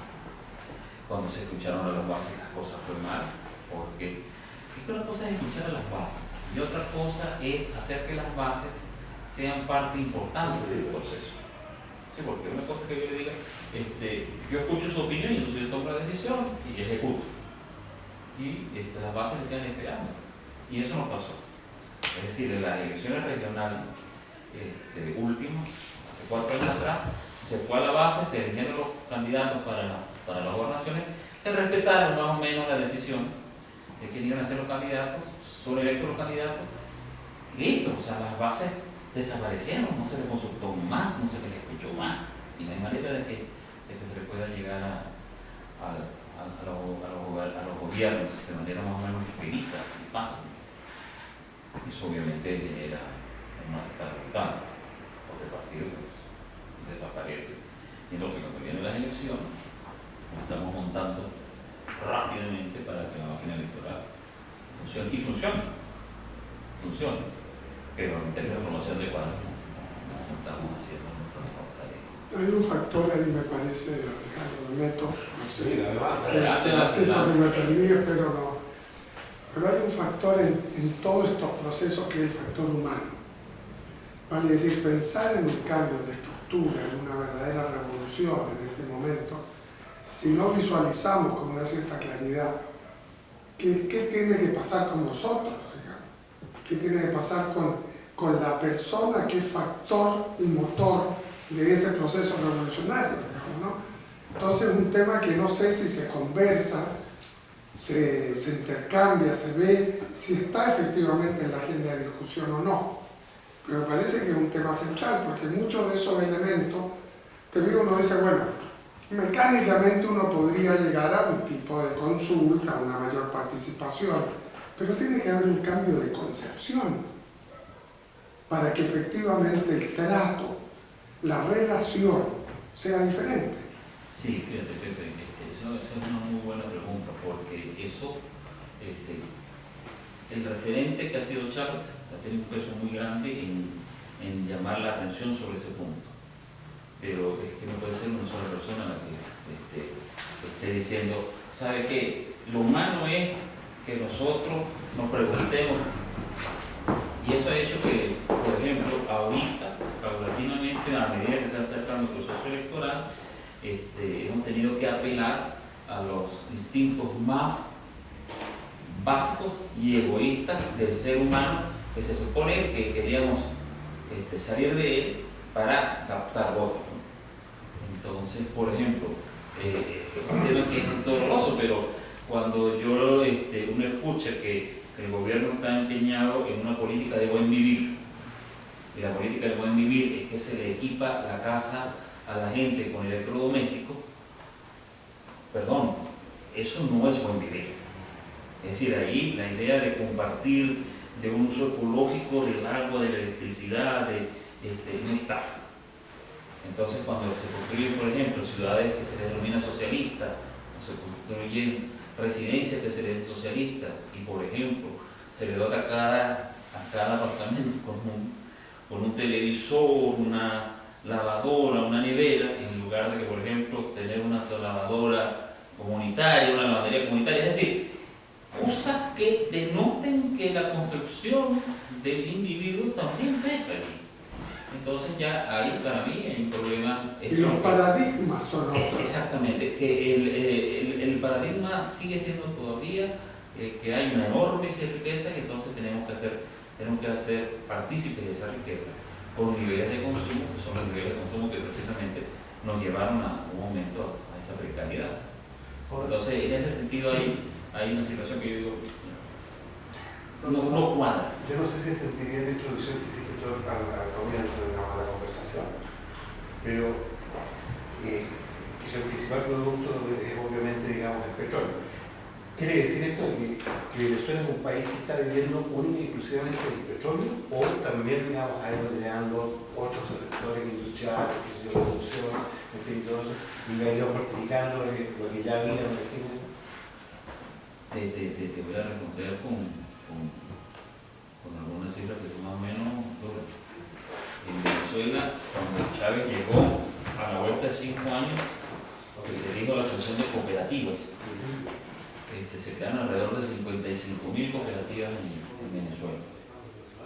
Cuando se escucharon a las bases, las cosas fue mal, porque una cosa es escuchar a las bases y otra cosa es hacer que las bases sean parte importante del proceso. Sí, porque una cosa que yo le diga, yo escucho su opinión y yo tomo la decisión y ejecuto. Y las bases se quedan esperando. Y eso no pasó. Es decir, en las elecciones regionales últimas, hace 4 años atrás, se fue a la base, se eligieron los candidatos para las gobernaciones, se respetaron más o menos la decisión de quién iban a ser los candidatos, son electos los candidatos, y listo, o sea, las bases desaparecieron, no se les consultó más, no se les escuchó más, y no hay manera de que se le pueda llegar a los gobiernos de manera más o menos expedita y fácil. Eso obviamente genera una malestar, porque el partido desaparece. Y entonces cuando vienen las elecciones, nos estamos montando rápidamente para que la máquina electoral funcione. Y funciona. Pero en términos de formación de cuadros no estamos haciendo nuestra mejor tarea. Hay un factor ahí, me parece, Ricardo, me meto, no sé, Sí, además, que me perdí, pero no. Pero hay un factor en todos estos procesos que es el factor humano. Vale decir, pensar en un cambio de estructura, en una verdadera revolución en este momento, si no visualizamos con una cierta claridad qué tiene que pasar con nosotros, digamos, qué tiene que pasar con la persona que es factor y motor de ese proceso revolucionario, digamos, ¿no? Entonces es un tema que no sé si se conversa, se intercambia, se ve si está efectivamente en la agenda de discusión o no. Pero me parece que es un tema central, porque muchos de esos elementos, te digo, uno dice, bueno, Mecánicamente uno podría llegar a un tipo de consulta, a una mayor participación, pero tiene que haber un cambio de concepción para que efectivamente el trato, la relación sea diferente. Sí, fíjate, Pepe, eso es una muy buena pregunta, porque eso, el referente que ha sido Chávez ha tenido un peso muy grande en llamar la atención sobre ese punto. Pero es que no puede ser una sola persona la que esté diciendo, ¿sabe qué? Lo humano es que nosotros nos preguntemos, y eso ha hecho que, por ejemplo, ahorita, paulatinamente, a medida que se acerca el proceso electoral, hemos tenido que apelar a los instintos más básicos y egoístas del ser humano, que se supone que queríamos salir de él para captar votos. Entonces, por ejemplo, un tema que es doloroso, pero cuando uno escucha que el gobierno está empeñado en una política de buen vivir, y la política de buen vivir es que se le equipa la casa a la gente con electrodomésticos, perdón, eso no es buen vivir. Es decir, ahí la idea de compartir, de un uso ecológico del agua, de la electricidad, no está. Entonces, cuando se construyen, por ejemplo, ciudades que se les denomina socialistas, o se construyen residencias que se les socialistas, y por ejemplo, se le dota a cada apartamento con un televisor, una lavadora, una nevera, en lugar de que, por ejemplo, tener una lavadora comunitaria, una lavandería comunitaria, es decir, cosas que denoten que la construcción del individuo también pesa allí. Entonces ya ahí para mí hay un problema. Y los paradigmas son otros. Exactamente, que el paradigma sigue siendo todavía que hay una enorme riqueza y entonces tenemos que hacer partícipes de esa riqueza con niveles de consumo, que son los niveles de consumo que precisamente nos llevaron a un momento a esa precariedad. Entonces en ese sentido hay una situación que yo digo no cuadra. Yo no sé si entendería la introducción que hiciste tú al comienzo de la conversación, pero que el principal producto es obviamente, digamos, el petróleo. ¿Quiere decir esto que Venezuela es un país que está viviendo única y exclusivamente del petróleo, o también, digamos, ha ido creando otros sectores industriales, producción, en fin, todo eso, y ha ido fortificando lo que ya había, me imagino? Te voy a responder con algunas cifras que son más o menos duras. En Venezuela, cuando Chávez llegó a la vuelta de 5 años, se dijo la creación de cooperativas. Se crean alrededor de 55.000 cooperativas en Venezuela.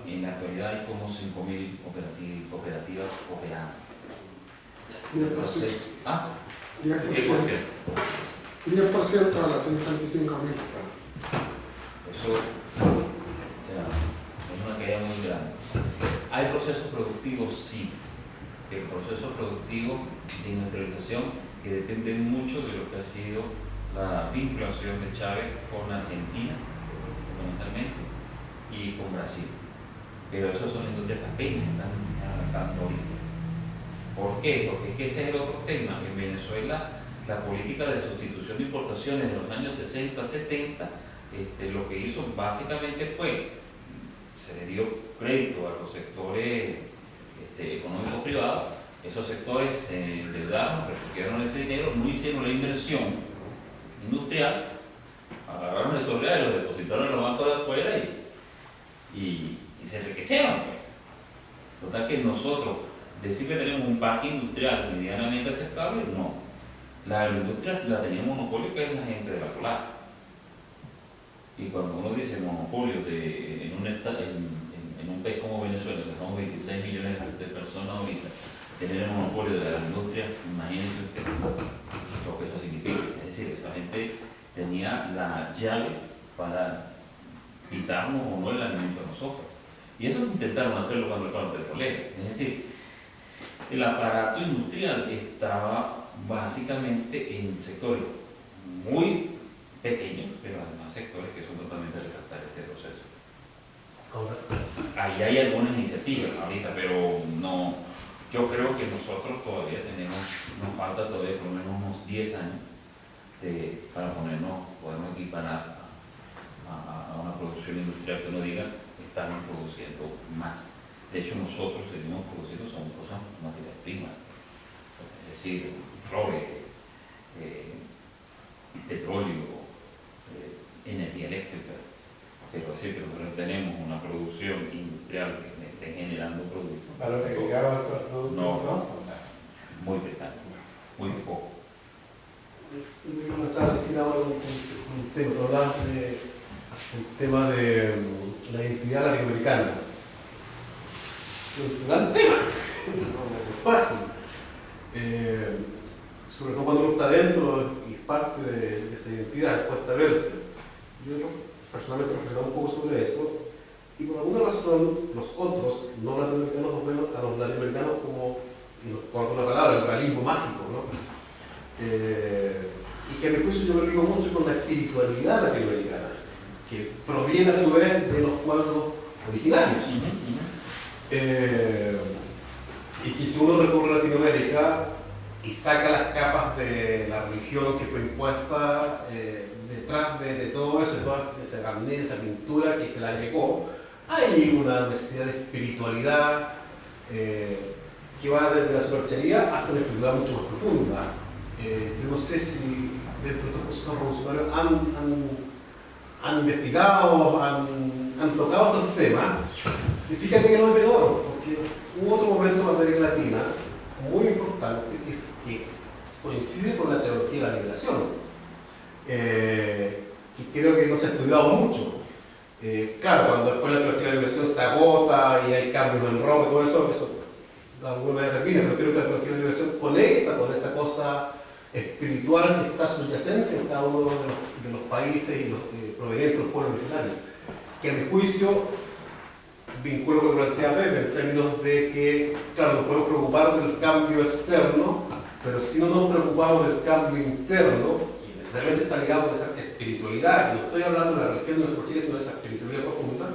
En la actualidad hay como 5.000 cooperativas operando. 10%. Entonces, 10% a las 55.000. Eso es una caída muy grande. ¿Hay procesos productivos? Sí. El proceso productivo de industrialización que depende mucho de lo que ha sido la vinculación de Chávez con Argentina, fundamentalmente, y con Brasil. Pero esas son industrias pequeñas, están arrancando ahorita. ¿Por qué? Porque es que ese es el otro tema. En Venezuela, la política de sustitución de importaciones de los años 60-70, lo que hizo básicamente fue, se le dio crédito a los sectores económicos privados, esos sectores se endeudaron, recogieron ese dinero, no hicieron la inversión industrial, agarraron el solar y lo depositaron en los bancos de afuera y se enriquecieron. Total que nosotros, decir que tenemos un parque industrial medianamente aceptable, no. La agroindustria la tenía monopolio, que es la gente de la Polar. Y cuando uno dice monopolio en un país como Venezuela, que somos 26 millones de personas ahorita, tener el monopolio de la industria, imagínense usted lo que eso significa. Es decir, esa gente tenía la llave para quitarnos o no el alimento a nosotros. Y eso intentaron hacerlo cuando el paro petrolero. Es decir, el aparato industrial estaba básicamente en sectores muy pequeños, pero además sectores que son totalmente refractarios a este proceso. Ahí hay algunas iniciativas ahorita, pero no Yo creo que nosotros todavía nos falta todavía por lo menos unos 10 años para podemos equiparar a una producción industrial que uno diga, estamos produciendo más. De hecho, nosotros seguimos produciendo, son cosas materias primas, es decir, flores, petróleo, energía eléctrica, pero sí, que nosotros tenemos una producción industrial que esté generando productos. ¿Valor agregado al producto? No, muy pequeño, muy poco. Yo quiero comenzar a decir ahora un tema, tú hablabas del tema de la identidad latinoamericana. Un gran tema, no es fácil. Sobre todo cuando uno está dentro y parte de esa identidad, cuesta verse. Yo personalmente reflexionaba un poco sobre eso, y por alguna razón los otros no latinoamericanos ven a los latinoamericanos como, y nos corto una palabra, el realismo mágico, ¿no? Y que a mi juicio yo me río mucho con la espiritualidad latinoamericana, que proviene a su vez de los pueblos originarios. Y que si uno recorre Latinoamérica y saca las capas de la religión que fue impuesta detrás de todo eso, de toda esa carnet, esa pintura que se la llegó, hay una necesidad de espiritualidad que va desde la superchería hasta una espiritualidad mucho más profunda. Yo no sé si dentro de estos procesos revolucionarios han investigado, han tocado estos temas, y fíjate que no es menor, porque hubo otro momento en América Latina muy importante que coincide con la teología de la liberación, que creo que no se ha estudiado mucho. Claro, cuando después la teología de la liberación se agota y hay cambios en Roma y todo eso de alguna manera termina, pero creo que la teología de la liberación conecta con esa cosa espiritual que está subyacente en cada uno de los países y los provenientes de los pueblos originarios, que a mi juicio vinculo con lo que plantea Pepe en términos de que, claro, nos podemos preocupar del cambio externo, pero si no nos preocupamos del cambio interno, y necesariamente está ligado a esa espiritualidad, y no estoy hablando de la religión de los cochiles, sino de esa espiritualidad profunda,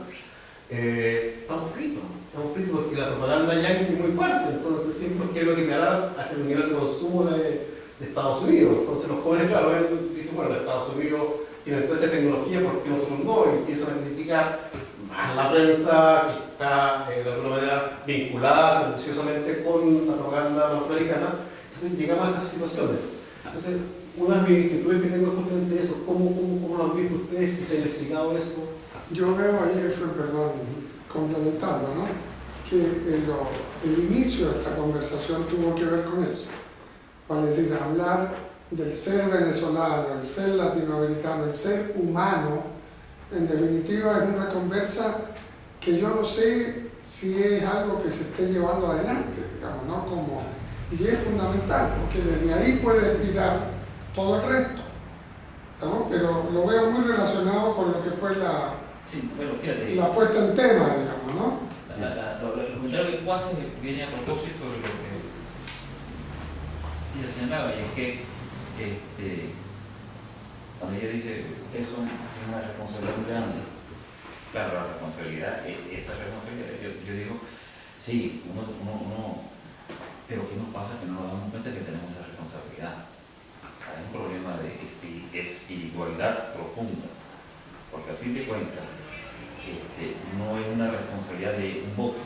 estamos fritos porque la propaganda ya es muy fuerte, entonces siempre quiero declarar hacia el nivel de consumo de Estados Unidos. Entonces los jóvenes, claro, dicen, bueno, Estados Unidos tiene toda esta tecnología, ¿por qué nosotros no? Y empiezan a criticar más la prensa que está de alguna manera vinculada tendenciosamente con la propaganda norteamericana. Entonces llegamos a esas situaciones. Entonces, una de mis inquietudes que tengo es justamente eso, ¿cómo lo han visto ustedes, si se ha explicado eso? Yo veo ahí, perdón, complementando, ¿no? Que el inicio de esta conversación tuvo que ver con eso. Para decir, hablar del ser venezolano, el ser latinoamericano, el ser humano, en definitiva es una conversa que yo no sé si es algo que se esté llevando adelante, digamos, ¿no? Y es fundamental, porque desde ahí puede inspirar todo el resto, ¿no? Pero lo veo muy relacionado con lo que fue la puesta en tema, digamos, ¿no? El comentario que tú haces viene a propósito de lo que ella señalaba, y es que cuando ella dice que eso es una responsabilidad muy grande, claro, la responsabilidad, esa responsabilidad, yo digo, sí, uno, pero ¿qué nos pasa que no nos damos cuenta que tenemos esa responsabilidad? Hay un problema de espiritualidad profunda, porque a fin de cuentas no es una responsabilidad de un voto,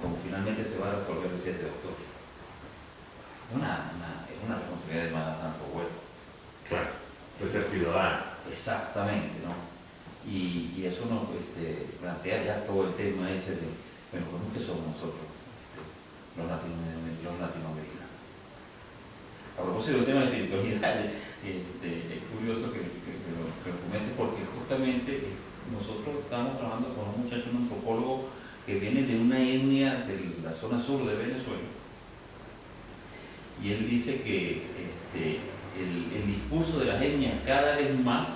como finalmente se va a resolver el 7 de octubre. Es una responsabilidad de más tanto vuelo. Claro, pues ser ciudadano. Exactamente, ¿no? Y eso nos plantea ya todo el tema ese de, bueno, ¿cómo que somos nosotros, los latinoamericanos? A propósito del tema de espiritualidad, es curioso que lo comente, porque justamente nosotros estamos trabajando con un muchacho, un antropólogo que viene de una etnia de la zona sur de Venezuela, y él dice que el discurso de las etnias cada vez más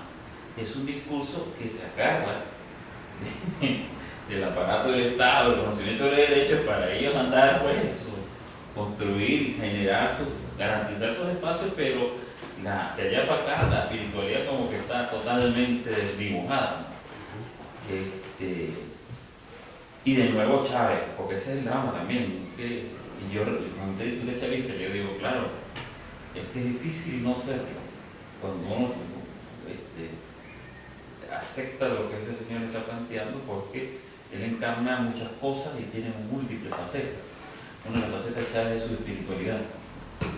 es un discurso que se agarra del aparato del Estado, del conocimiento de derechos, para ellos andar, pues, construir, generar, garantizar sus espacios, pero de allá para acá la espiritualidad como que está totalmente desdibujada. Y de nuevo Chávez, porque ese es el drama también, que Y yo, cuando usted dice chavista, yo digo, claro, es que es difícil no serlo. Cuando uno acepta lo que este señor está planteando, porque él encarna muchas cosas y tiene múltiples facetas. Una de las facetas clave es su espiritualidad.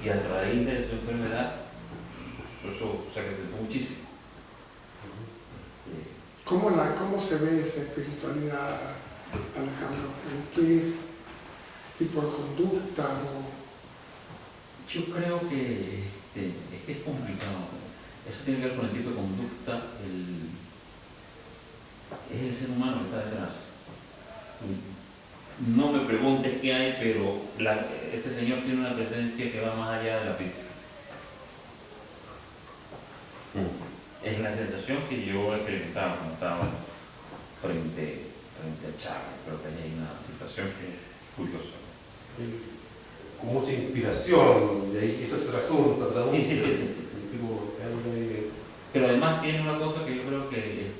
Y a raíz de su enfermedad, por eso se acrecentó muchísimo. ¿Cómo se ve esa espiritualidad, Alejandro? ¿En qué tipo de conducta? Yo creo que es complicado. Eso tiene que ver con el tipo de conducta. Es el ser humano que está detrás. No me preguntes qué hay, pero ese señor tiene una presencia que va más allá de la física. Es la sensación que yo he experimentado cuando estaba frente a Chávez. Creo que hay una situación que es curiosa. Con mucha inspiración, y ahí quizás el asunto, traduce. Sí. Pero además tiene una cosa que yo creo que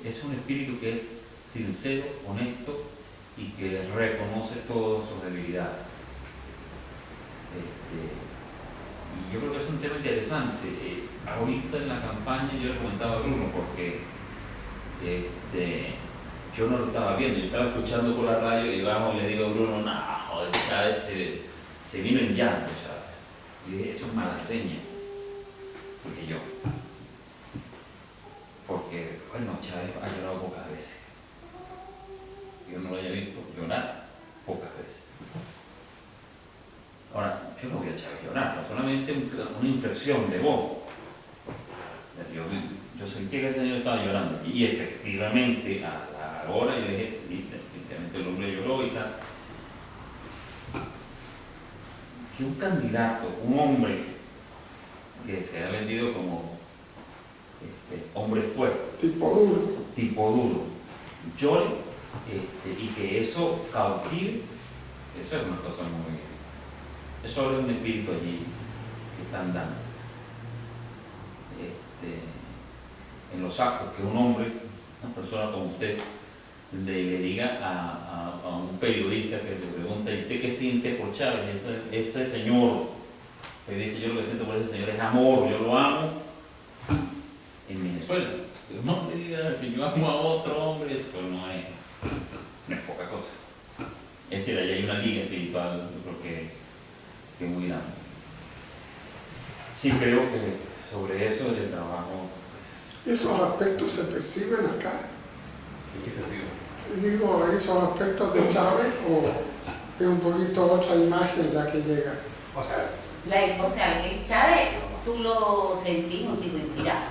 es un espíritu que es sincero, honesto y que reconoce todas sus debilidades. Y yo creo que es un tema interesante. Ahorita en la campaña yo le comentaba a Bruno porque yo no lo estaba viendo, yo estaba escuchando por la radio y vamos, le digo a Bruno, no, joder, Chávez se vino en llanto, Chávez. Y dije, eso es mala seña, dije yo. Porque, bueno, Chávez ha llorado pocas veces. Yo no lo haya visto llorar pocas veces. Ahora, yo no voy a Chávez llorar, no solamente una inflexión de voz. Yo sentí que el señor estaba llorando y efectivamente a la hora yo dije, sí, definitivamente el hombre lloró y tal. Que un candidato, un hombre que se ha vendido como hombre fuerte, tipo duro, llore y que eso cautive, eso es una cosa muy... Eso habla de un espíritu allí que están dando. En los actos que un hombre, una persona como usted, le diga a un periodista que le pregunta, ¿y usted qué siente por Chávez? Ese señor que dice, yo lo que siento por ese señor es amor, yo lo amo, en Venezuela. Pero no me diga que yo amo a otro hombre, eso no es poca cosa. Es decir, allá hay una liga espiritual, yo creo que es muy grande. Sí creo que sobre eso el trabajo... ¿Esos aspectos se perciben acá? ¿En qué sentido? Digo, ¿esos aspectos de Chávez o es un poquito otra imagen la que llega? O sea, que Chávez, tú lo sentís un tipo inspirado.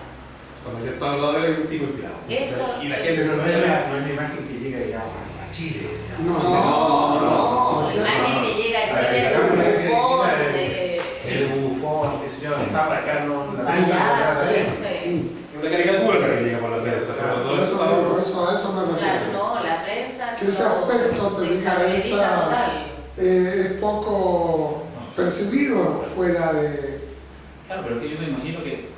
cuando yo estaba al lado de él, es un tipo inspirado. Eso, Y la gente no es la imagen que llega, digamos, a Chile. Digamos. No, la imagen que llega a Chile es un bufón El bufón, qué sé yo, está marcando la prensa. Una caricatura que llega por la prensa. A eso me refiero. Claro, no, la prensa. Que ese aspecto te diga es poco percibido fuera de... Claro, pero es que yo me imagino que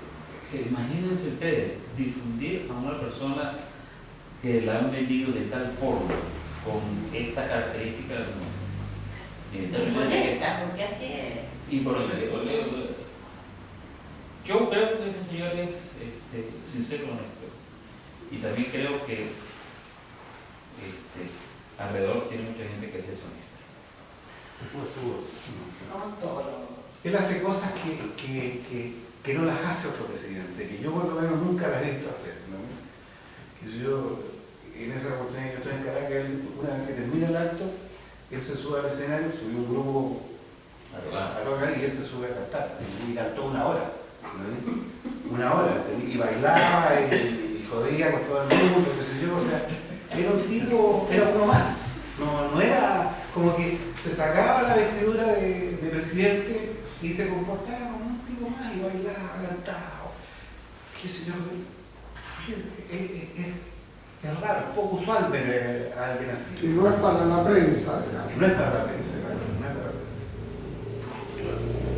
imagínense ustedes, difundir a una persona que la han vendido de tal forma, con esta característica, Porque así es. y por eso yo creo que ese señor es sincero y honesto. Y también creo que alrededor tiene mucha gente que es deshonesta. Como todo. Él hace cosas que no las hace otro presidente, que yo por lo menos nunca las he visto hacer, ¿no? Que yo, en esa oportunidad, yo estoy en Caracas, una vez que termina el acto, él se sube al escenario, subió un grupo a tocar y él se sube a cantar, y cantó una hora, ¿no? Una hora, y bailaba y jodía con todo el mundo, qué sé yo, o sea, era un tipo, era uno más, no era como que se sacaba la vestidura de presidente y se comportaba como un tipo más y bailaba, cantaba, qué sé yo, es raro, poco usual ver a alguien así. Y no es para la prensa, digamos. No es para la prensa, claro, no es para la prensa.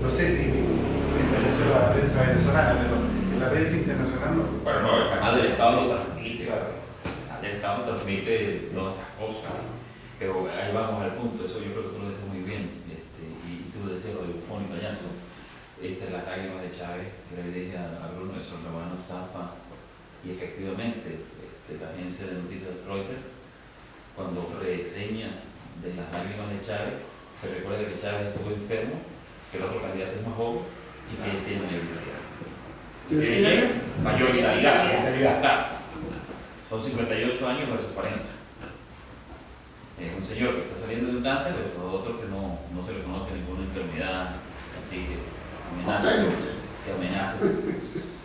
No sé si me refiero a la prensa venezolana, pero en la prensa internacional no. Bueno, no, el canal del Estado lo transmite, Claro. El canal del Estado transmite todas esas cosas, pero ahí vamos al punto, eso yo creo que tú lo dices muy bien. decía lo de Bufón y payaso. Esta es Las lágrimas de Chávez, que le dije a Bruno, eso lo van a Zampa, y efectivamente la agencia de noticias de Reuters, cuando reseña de Las lágrimas de Chávez, se recuerda que Chávez estuvo enfermo, que el otro candidato es más joven y que tiene mayoría. Mayoritariedad, claro. Son 58 años versus 40. Es un señor que está saliendo de un cáncer, pero los otros que no se le conoce ninguna enfermedad, así que amenaza.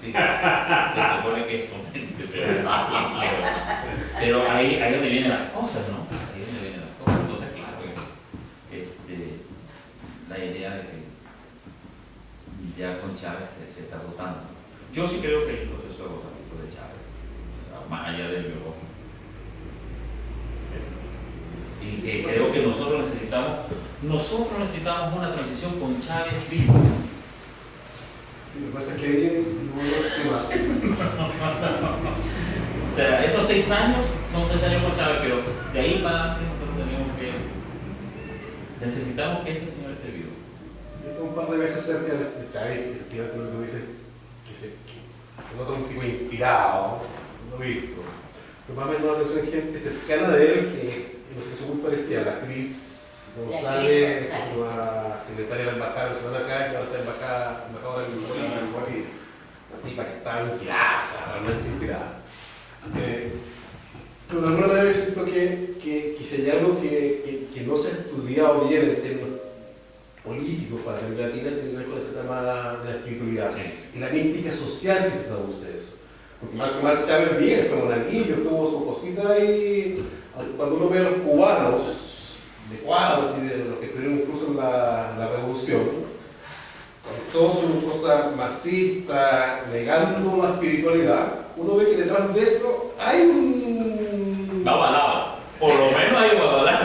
Sí, se supone que es potente, pero ahí es donde vienen las cosas, ¿no? Ahí es donde vienen las cosas. Entonces, claro, la idea de que ya con Chávez se está votando. Yo sí creo que hay un proceso de agotamiento de Chávez, más allá del biológico. Y que creo que nosotros necesitamos una transición con Chávez vivo. Sí, lo que pasa es que ahí o sea, esos 6 años son 6 años con Chávez, pero de ahí para adelante nosotros necesitamos que ese señor esté vivo. Yo tengo un par de veces cerca de Chávez, efectivamente lo que tú dices, que se nota un tipo inspirado, no visto. Pero más o menos la atención hay gente cercana de él que en una situación muy parecida, la actriz González, como la secretaria de la embajada nacional acá, que ahora está embajadora en Bolivia. Una tipa que está inspirada, o sea, realmente inspirada. Pero de alguna manera siento que si hay algo que no se ha estudiado bien en términos políticos para América Latina, tiene que ver con ese tema de la espiritualidad y la mística social que se traduce eso. Porque Marco Chávez bien, fue monaguillo, tuvo su cosita ahí. Cuando uno ve a los cubanos, de cuadros y de los que estuvieron incluso en la revolución, con toda su cosa marxista, negando la espiritualidad, uno ve que detrás de eso hay un... Babalao, por lo menos hay babalao.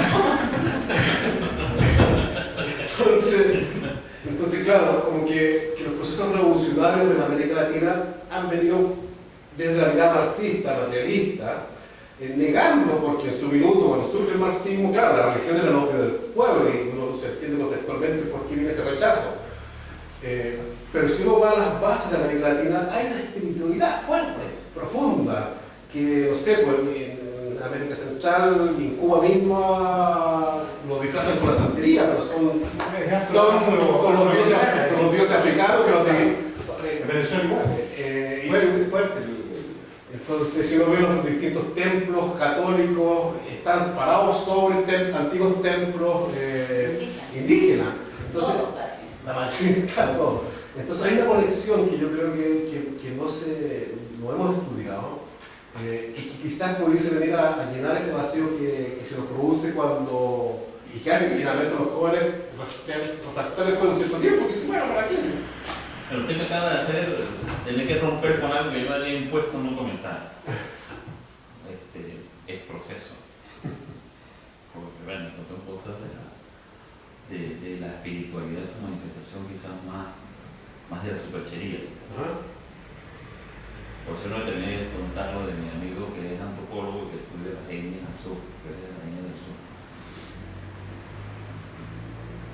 Entonces claro, como que los procesos revolucionarios de la América Latina han venido desde la mirada marxista, materialista, negando, porque en su minuto, cuando surge el marxismo, claro, la religión era el opio del pueblo y uno se entiende contextualmente por qué viene ese rechazo. Pero si uno va a las bases de América Latina, hay una espiritualidad fuerte, profunda, que no sé, pues en América Central y en Cuba misma lo disfrazan con la santería, pero son los dioses africanos que los tienen. En Venezuela igual. Muy fuerte. Entonces, si uno ve los distintos templos católicos, están parados sobre antiguos templos indígenas. Entonces, claro, entonces hay una conexión que yo creo que no hemos estudiado y que quizás pudiese venir a llenar ese vacío que se nos produce cuando, y que hace que finalmente los jóvenes sean refractarios por un cierto tiempo, porque dicen, bueno, ¿para qué? Pero usted me acaba de hacer, tener que romper con algo que yo me había impuesto en un comentario. Es proceso. Porque bueno, esas son cosas de la espiritualidad, su manifestación quizás más de la superchería. Por eso no terminé de contarlo de mi amigo que es antropólogo que estudia las etnias al sur, que es de la etnia del sur.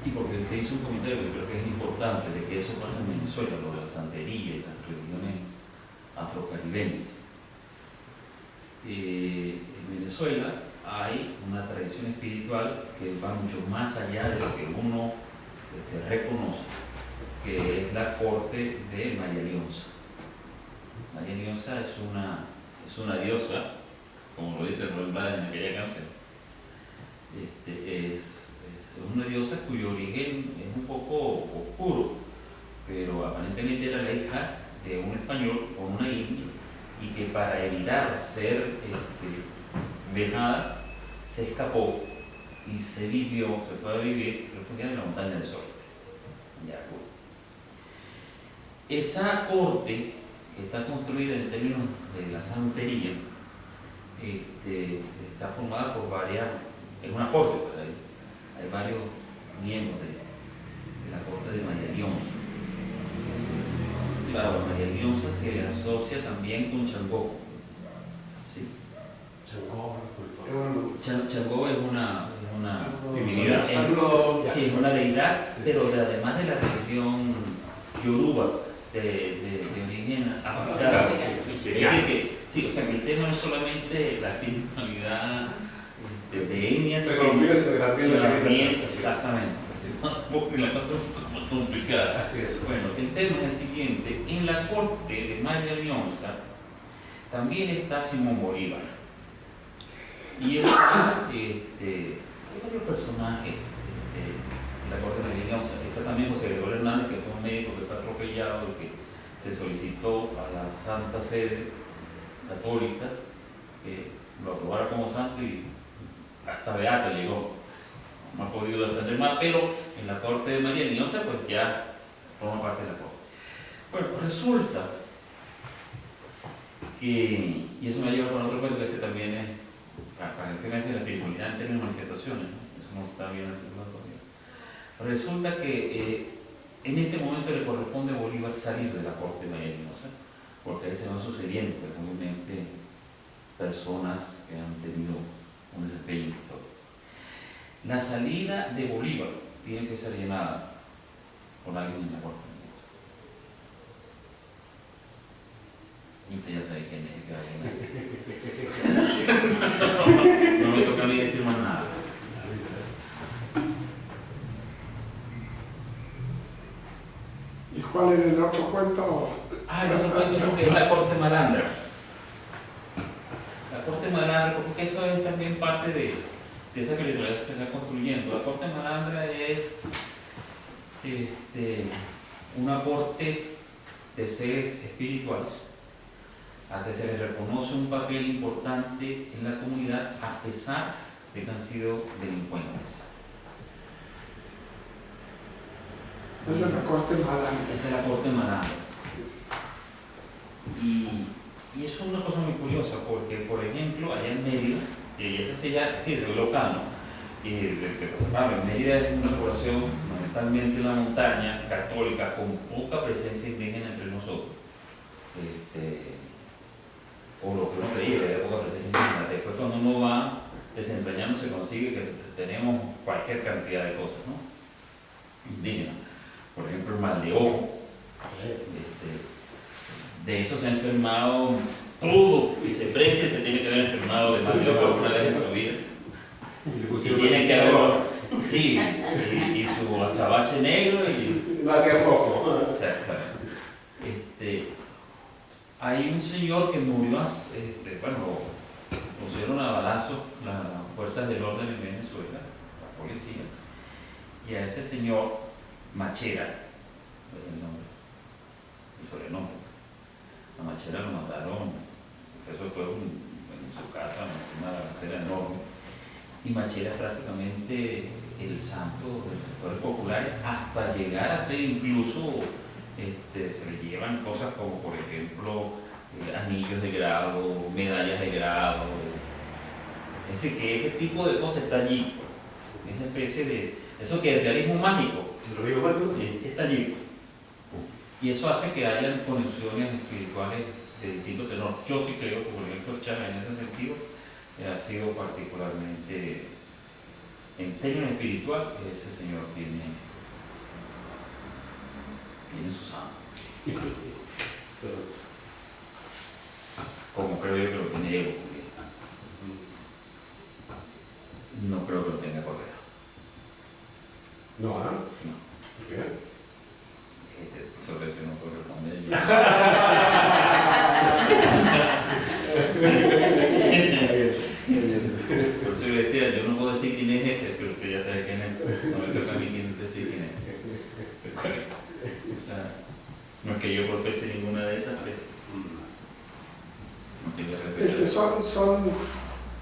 Y porque usted hizo un comentario que creo que es importante, de que eso pasa en Venezuela, lo de la santería y las religiones afrocaribeñas. En Venezuela hay una tradición espiritual que va mucho más allá de lo que uno reconoce, que es la corte de María Leonza. María Leonza es una diosa, como lo dice Rubén Blades en aquella canción. Es una diosa cuyo origen es un poco oscuro, pero aparentemente era la hija de un español con una india y que para evitar ser venada se escapó y se fue a vivir refugiada en la montaña del Sol, en Yaracuy. Esa corte que está construida en términos de la santería está formada por es una corte, pues, hay varios miembros de la corte de María Leonza. Claro, a María Leonza se le asocia también con Changó. ¿Sí? Changó es una divinidad. Sí, es una deidad, pero además de la religión yoruba de origen africano. Es decir que, sí, o sea, que el tema no es solamente la espiritualidad de etnias, sino también, exactamente. Porque la cosa es más complicada. Así es. Bueno, el tema es el siguiente. En la corte de María Leonza también está Simón Bolívar. Y está, hay varios personajes en la corte de María Leonza. Está también José Gregorio Hernández, que fue un médico que fue atropellado y que se solicitó a la Santa Sede Católica que lo aprobara como santo y hasta beato llegó. No ha podido ascender más, pero en la corte de María Leonza pues ya forma parte de la corte. Bueno, resulta que, y eso me lleva a otro cuento que ese también es, para el tema de la espiritualidad en términos de manifestaciones, ¿no? Eso no está bien articulado todavía. Resulta que en este momento le corresponde a Bolívar salir de la corte de María Leonza, porque ahí se van sucediendo frecuentemente personas que han tenido un desempeño histórico. La salida de Bolívar tiene que ser llenada con alguien en la corte. Y usted ya sabe quién es. No me toca a mí decir más nada. ¿Y cuál es el otro cuento? El otro cuento que es la corte malandra. La corte malandra, porque eso es también parte de esa espiritualidad que se está construyendo. La corte malandra es una corte de seres espirituales a que se les reconoce un papel importante en la comunidad a pesar de que han sido delincuentes. Esa es la corte malandra. Esa es la corte malandra. Y eso es una cosa muy curiosa porque, por ejemplo, allá en Mérida, y esa sí ya es local, ¿no? Y en Mérida es una población fundamentalmente en la montaña, católica, con poca presencia indígena entre nosotros. O lo que uno creía que había poca presencia indígena. Después cuando uno va desempeñando se consigue que tenemos cualquier cantidad de cosas, ¿no? Indígenas. Por ejemplo, el mal de ojo. De eso se ha enfermado todo y se precia, se tiene que haber enfermado de mal de ojo alguna vez en su vida. Y tiene que haber, sí, y su azabache negro y... No hace poco. Exactamente. Hay un señor que murió, bueno, pusieron a balazo las fuerzas del orden en Venezuela, la policía, y a ese señor Machera, es el nombre, el sobrenombre, a Machera lo mataron, eso fue en su casa, una balacera enorme, y Machera es prácticamente el santo de los sectores populares hasta llegar a ser incluso, se le llevan cosas como por ejemplo anillos de grado, medallas de grado, es decir que ese tipo de cosas está allí, esa especie de, eso que es realismo mágico, está allí, y eso hace que hayan conexiones espirituales de distinto tenor. Yo sí creo que por ejemplo Chávez en ese sentido ha sido particularmente, en términos espiritual, ese señor tiene su santo. Como creo yo que lo tiene Evo, no creo que lo tenga Correa. No, ¿ah? No. ¿Por qué? Sobre eso no puedo responder. Por eso yo decía, yo no puedo decir quién es ese, pero usted ya sabe quién es. No me toca a mí decir quién es. O sea, no es que yo profese ninguna de esas, pero no tengo que Es que son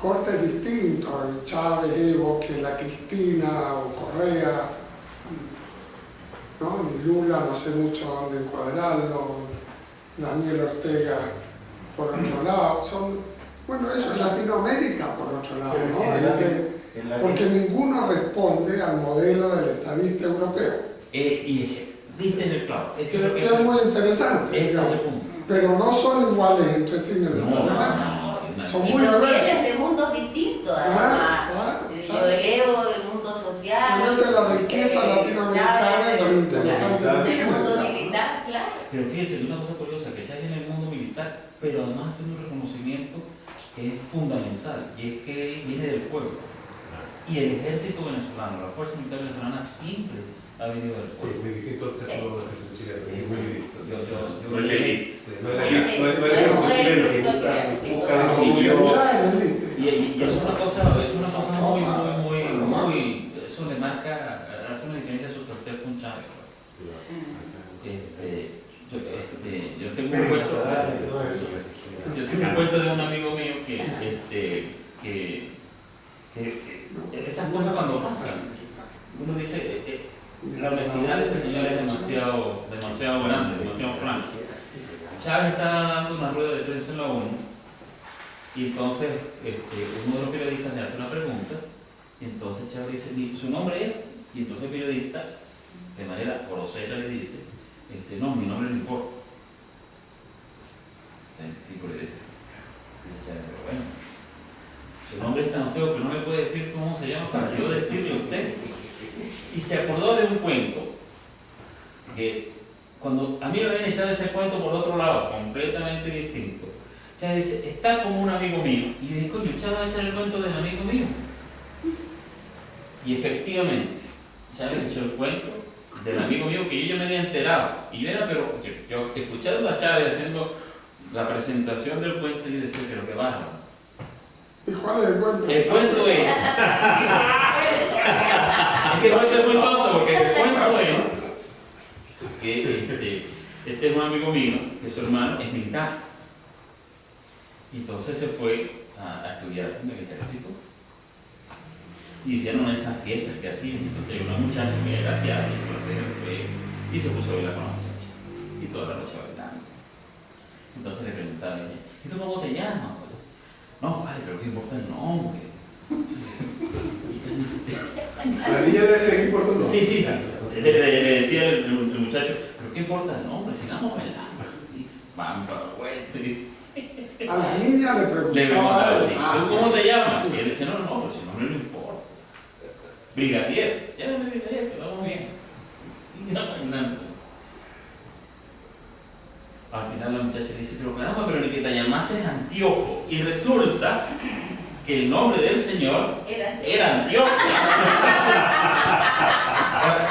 cortes distintos, el Chávez, Evo, que la Cristina o Correa, ¿no? Lula no sé mucho dónde encuadrarlo, Daniel Ortega por otro lado, bueno, eso es Latinoamérica por otro lado, ¿no? Porque ninguno responde al modelo del estadista europeo. Y diste en el clavo. Que es muy interesante, ese es el punto. pero no son iguales entre sí necesariamente. No, Son Y muy provienen diversos. de mundos distintos, Claro, además. claro, Yo claro. elevo del mundo social. Conoce la riqueza latinoamericana, eso es lo interesante. Del mundo militar, claro. Pero fíjense, una cosa curiosa, que Chávez en el mundo militar, pero además hace un reconocimiento que es fundamental, y es que viene del pueblo. Y el ejército venezolano, la fuerza militar venezolana siempre ha venido del Sí, pueblo. muy distinto al caso del ejército chileno, sí, muy distinto. Sí. Yo No es la élite. Sí, no es el ejército chileno que busca la Sí, revolución. ya en el límite. Y es una cosa muy, eso le marca, hace una diferencia sustancial con Chávez. Yo tengo un cuento, de un amigo mío que esas cosas cuando pasan, uno dice, la honestidad de este señor es demasiado grande, demasiado franca. Chávez está dando una rueda de prensa en la ONU y entonces uno de los periodistas le hace una pregunta y entonces Chávez dice, ¿su nombre es? Y entonces el periodista, de manera grosera, le dice, no, mi nombre no importa. El tipo le dice Chávez, pero bueno, su nombre es tan feo que no me puede decir cómo se llama para yo decirle a usted. Y se acordó de un cuento que cuando a mí me habían echado ese cuento por otro lado, completamente distinto. Chávez dice, está como un amigo mío. Y dije, coño, Chávez va a echar el cuento del amigo mío. Y efectivamente, Chávez echó el cuento del amigo mío que yo ya me había enterado. Y yo era, pero yo escuchando a Chávez haciendo la presentación del cuento y decía, pero qué bárbaro. ¿Y cuál es el cuento? El cuento es. Es que el cuento es muy tonto porque el cuento es que este es un amigo mío, que su hermano es militar. Y entonces se fue a estudiar en el ejército. Y hicieron esas fiestas que hacían. Entonces hay una muchacha que era asiática, y entonces él fue y se puso a bailar con la muchacha. Y toda la noche bailando. Entonces le preguntaba a ella, ¿y tú cómo te llamas? No, vale, pero ¿qué importa el nombre? La niña debe seguir importando. Sí. Le decía el muchacho, ¿pero qué importa el nombre? Sigamos bailando. Y van para la vuelta. A la niña le Le preguntaba. preguntaba así, ¿tú cómo te llamas? Y él decía, no, pero si no me importa. Brigadier, llámame brigadier, que vamos bien. Sigue bailando. Al final la muchacha le dice, pero caramba, pero ni que te llamases Antíoco. Y resulta que el nombre del señor era Antíoco.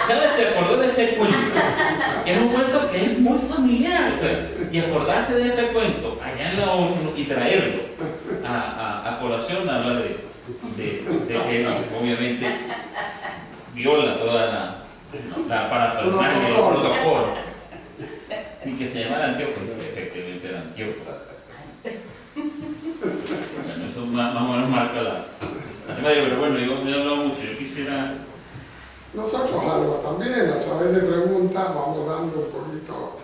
Chávez se acordó de ese cuento. Es un cuento que es muy familiar. O sea, y acordarse de ese cuento allá en la ONU y traerlo a colación habla de que obviamente viola toda la parafernalia, el protocolo. Y que se llamara Antíoco, pues efectivamente era Antíoco. Bueno, eso más o menos marca la pero bueno, yo me he hablado mucho, yo quisiera... Nosotros algo también, a través de preguntas vamos dando un poquito,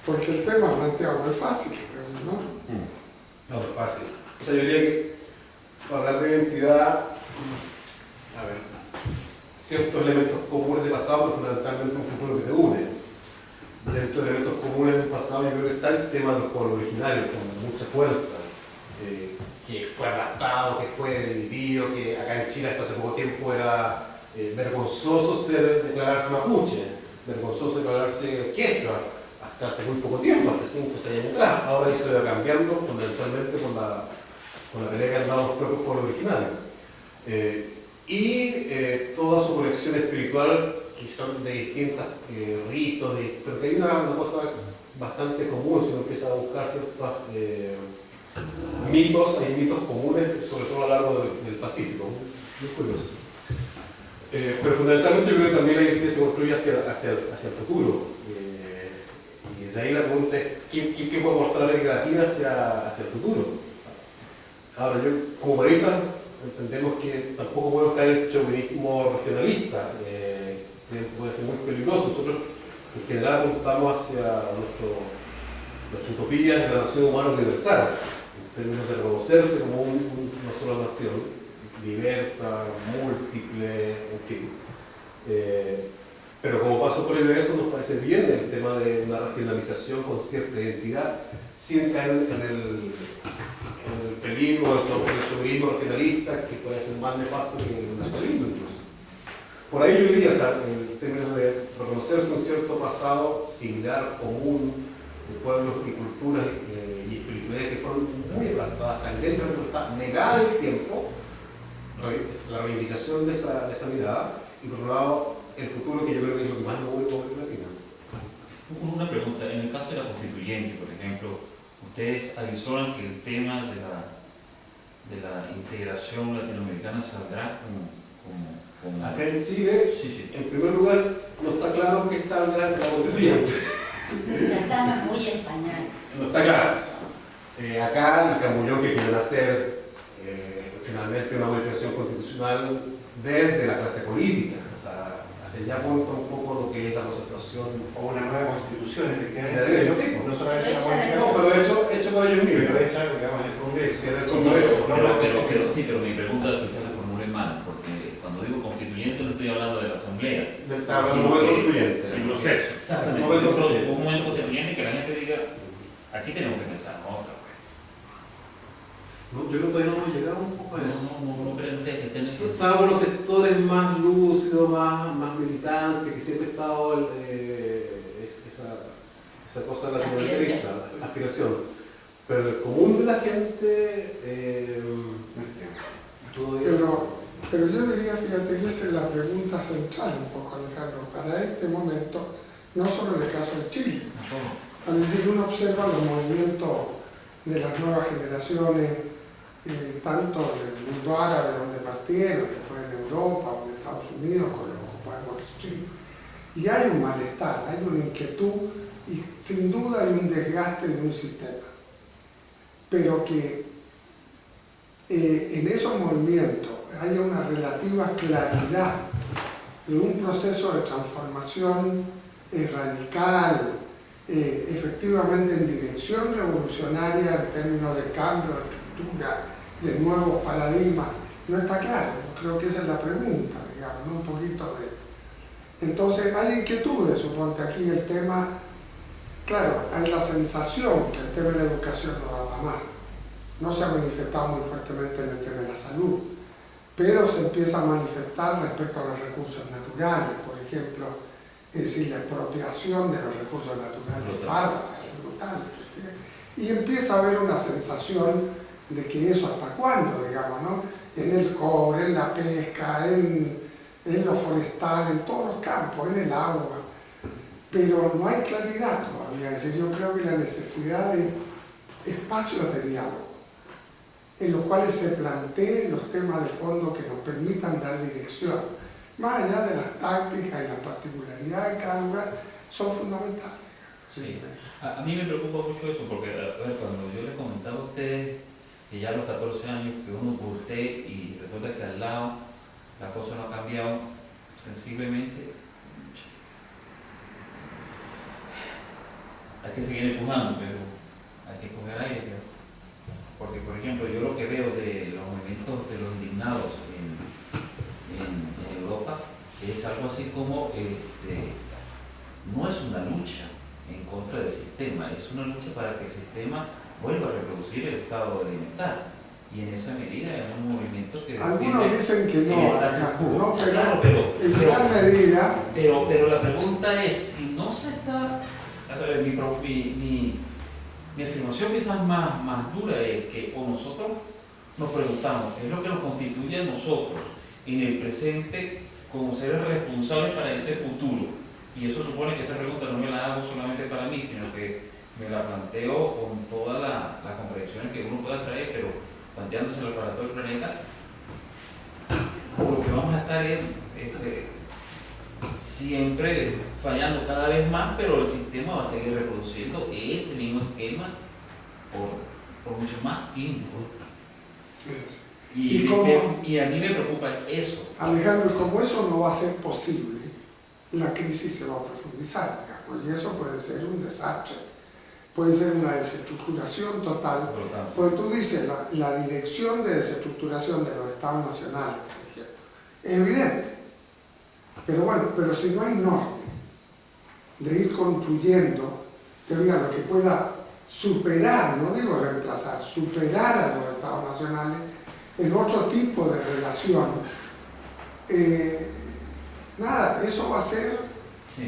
porque el tema planteado no es fácil, ¿no? No, es fácil. O sea, yo diría que para hablar de identidad, a ver, ciertos elementos comunes de pasado, pero fundamentalmente un futuro que te une. Dentro de elementos comunes del pasado, yo creo que está el tema de los pueblos originarios, con mucha fuerza, que fue arrastrado, que fue dividido, que acá en Chile hasta hace poco tiempo era vergonzoso declararse mapuche, vergonzoso declararse quechua, hasta hace muy poco tiempo, hasta 5 o 6 años atrás. Ahora eso va cambiando fundamentalmente con la pelea que han dado los propios pueblos originarios. Toda su colección espiritual, que son de distintos ritos, pero que hay una cosa bastante común si uno empieza a buscar ciertos mitos, hay mitos comunes, sobre todo a lo largo del Pacífico, muy curioso. Pero fundamentalmente yo creo que también la identidad se construye hacia el futuro. Y desde ahí la pregunta es, ¿quién puede mostrar la América Latina hacia el futuro? Ahora, yo como marista entendemos que tampoco podemos caer en el chauvinismo regionalista, que puede ser muy peligroso. Nosotros en general apuntamos hacia nuestra utopía de la nación humana universal, en términos de reconocerse como una sola nación, diversa, múltiple, en fin. Pero como paso previo a eso nos parece bien el tema de una regionalización con cierta identidad, sin caer el peligro o el chauvinismo regionalista, que puede ser más nefasto que el nacionalismo incluso. Por ahí yo diría, o sea, en términos de reconocerse un cierto pasado similar, común, de pueblos y culturas y espiritualidades que fueron muy plantadas, sangrientas, negadas en el tiempo, la reivindicación de esa mirada, y por otro lado, el futuro, que yo creo que es lo que más nos mueve como Latina. Una pregunta, en el caso de la constituyente, por ejemplo, ¿ustedes avisoran que el tema de la integración latinoamericana saldrá como... Acá en Chile, Sí. en primer lugar, no está claro que salga la constituyente. Ya estamos muy en pañal. No está claro. Acá el Camullón que quieren hacer finalmente una modificación constitucional desde la clase política, o sea, hacia allá apunta un poco lo que es la concentración. O una nueva constitución, efectivamente. derecha, sí. No solamente la Pero modificación, No, pero hecho por ellos mismos. pero hecha, digamos, en el Congreso. Que del Sí, Congreso. pero mi pregunta quizás la formulé mal, porque cuando digo constituyente no estoy hablando de la asamblea. Del momento constituyente. El proceso. Exactamente. Un momento constituyente que la gente diga, aquí tenemos que pensar, ¿no? No, yo creo que todavía no hemos llegado un poco a eso. No creo que tengan que... Salvo los sectores más lúcidos, más militantes, que siempre ha estado esa cosa latinoamericana, la aspiración. Pero el común de la gente, Pero yo diría, fíjate, que esa es la pregunta central un poco, Alejandro, para este momento, no solo en el caso de Chile. Es decir, uno observa los movimientos de las nuevas generaciones, tanto en el mundo árabe, donde partieron, después en Europa o en Estados Unidos, con los Occupy Wall Street. Y hay un malestar, hay una inquietud y sin duda hay un desgaste de un sistema. Pero que en esos movimientos haya una relativa claridad de un proceso de transformación radical, efectivamente en dirección revolucionaria en términos de cambio de estructura, de nuevos paradigmas, no está claro. Creo que esa es la pregunta, digamos, ¿no? Un poquito de... Entonces hay inquietudes, suponte aquí el tema, claro, hay la sensación que el tema de la educación no da para más. No se ha manifestado muy fuertemente en el tema de la salud, pero se empieza a manifestar respecto a los recursos naturales, por ejemplo, es decir, la expropiación de los recursos naturales bárbaros, brutales. Y empieza a haber una sensación de que eso hasta cuándo, digamos, ¿no? En el cobre, en la pesca, en lo forestal, en todos los campos, en el agua. Pero no hay claridad todavía. Es decir, yo creo que la necesidad de espacios de diálogo, en los cuales se planteen los temas de fondo que nos permitan dar dirección, más allá de las tácticas y las particularidades de cada lugar, son fundamentales. Sí. A mí me preocupa mucho eso, porque cuando yo le comentaba a ustedes que ya a los 14 años que uno curte y resulta que al lado la cosa no ha cambiado sensiblemente, hay que seguir empujando, pero hay que coger aire, creo. Porque, por ejemplo, yo lo que veo de los movimientos de los indignados en Europa es algo así como, no es una lucha en contra del sistema, es una lucha para que el sistema vuelva a reproducir el estado de bienestar. Y en esa medida es un movimiento que... Algunos dicen que no, ¿no? Pero en gran medida... Pero la pregunta es, si no se está... Mi afirmación quizás más dura es que o nosotros nos preguntamos qué es lo que nos constituye a nosotros en el presente como seres responsables para ese futuro. Y eso supone que esa pregunta no me la hago solamente para mí, sino que me la planteo con todas las contradicciones que uno pueda traer, pero planteándoselo para todo el planeta. Lo que vamos a estar es siempre fallando cada vez más, pero el sistema va a seguir reproduciendo ese mismo esquema por mucho más tiempo. Y a mí me preocupa eso. Alejandro, como eso no va a ser posible, la crisis se va a profundizar, digamos, y eso puede ser un desastre, puede ser una desestructuración total, porque tú dices, la dirección de desestructuración de los estados nacionales, por ejemplo, es evidente, pero bueno, pero si no hay norte de ir construyendo, te diga, lo que pueda superar, no digo reemplazar, superar a los estados nacionales en otro tipo de relación. Nada, eso va a ser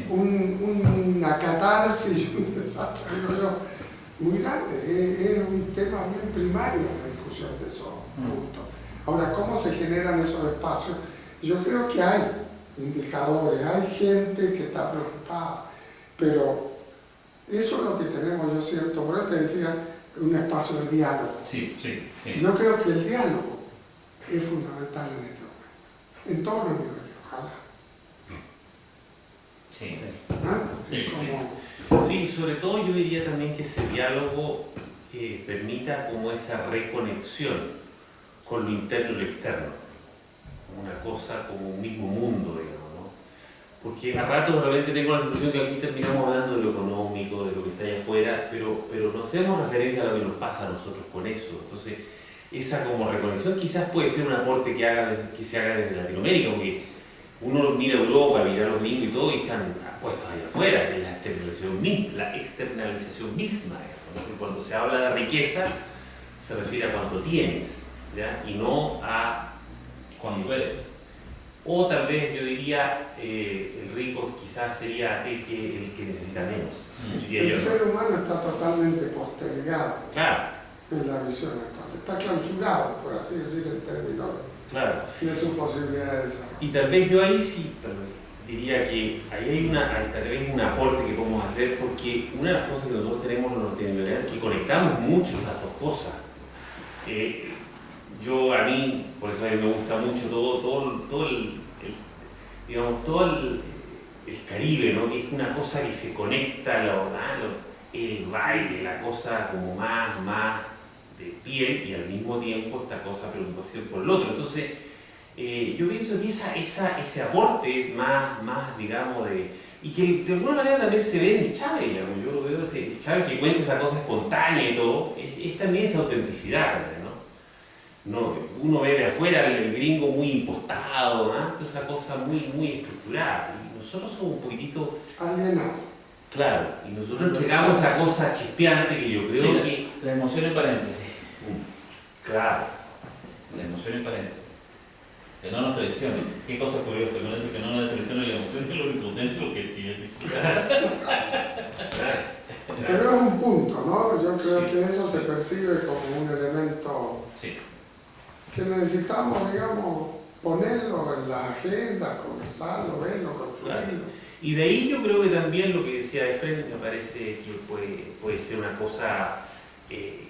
una catarsis, un desastre, digo yo, muy grande. Es un tema bien primario la discusión de esos puntos. Ahora, ¿cómo se generan esos espacios? Yo creo que hay indicadores, hay gente que está preocupada, pero eso es lo que tenemos, yo siento. Por eso te decía, un espacio de diálogo. Sí, sí, sí. Yo creo que el diálogo es fundamental en este momento, en todos los niveles, ojalá. Sí. ¿Ah? Sí, Como, Sí, sobre todo yo diría también que ese diálogo permita como esa reconexión con lo interno y lo externo, como una cosa, como un mismo mundo, digamos, ¿no? Porque a ratos realmente tengo la sensación que aquí terminamos hablando de lo económico, de lo que está allá afuera, pero no hacemos referencia a lo que nos pasa a nosotros con eso. Entonces, esa como reconexión quizás puede ser un aporte que se haga desde Latinoamérica, porque uno mira Europa, mira a los gringos y todo, y están puestos allá afuera, que es la externalización misma. Porque cuando se habla de riqueza, se refiere a cuánto tienes, ¿ya? Y no a cuando eres. O tal vez yo diría, el rico quizás sería el que necesita menos. el ser humano está totalmente postergado, Claro, en la visión actual. Está clausurado, por así decir, en términos claro. de sus posibilidades de desarrollo. Y tal vez yo ahí sí diría que ahí hay tal vez un aporte que podemos hacer, porque una de las cosas que nosotros tenemos los norteamericanos es que conectamos mucho esas dos cosas. A mí, por eso a mí me gusta mucho todo el Caribe, ¿no? Que es una cosa que se conecta, el baile, la cosa como más de piel, y al mismo tiempo esta cosa preocupación por el otro. Entonces, yo pienso que ese aporte más digamos, y que de alguna manera también se ve en Chávez, digamos. Yo lo veo, Chávez que cuenta esa cosa espontánea y todo, es también esa autenticidad, ¿no? Uno ve de afuera el gringo muy impostado, ¿no? Toda esa cosa muy estructurada, y nosotros somos un poquitito Alienados. claro, y nosotros entregamos esa cosa chispeante que yo creo que La emoción en paréntesis. claro. La emoción en paréntesis. Que no nos traicione. Qué cosa curiosa, que uno dice que no nos traicione la emoción, que lo impotente que tiene. Pero es un punto, ¿no? Yo creo que eso se percibe como un elemento que necesitamos, digamos, ponerlo en la agenda, conversarlo, verlo, construirlo. Y de ahí yo creo que también lo que decía Efren me parece que puede ser una cosa que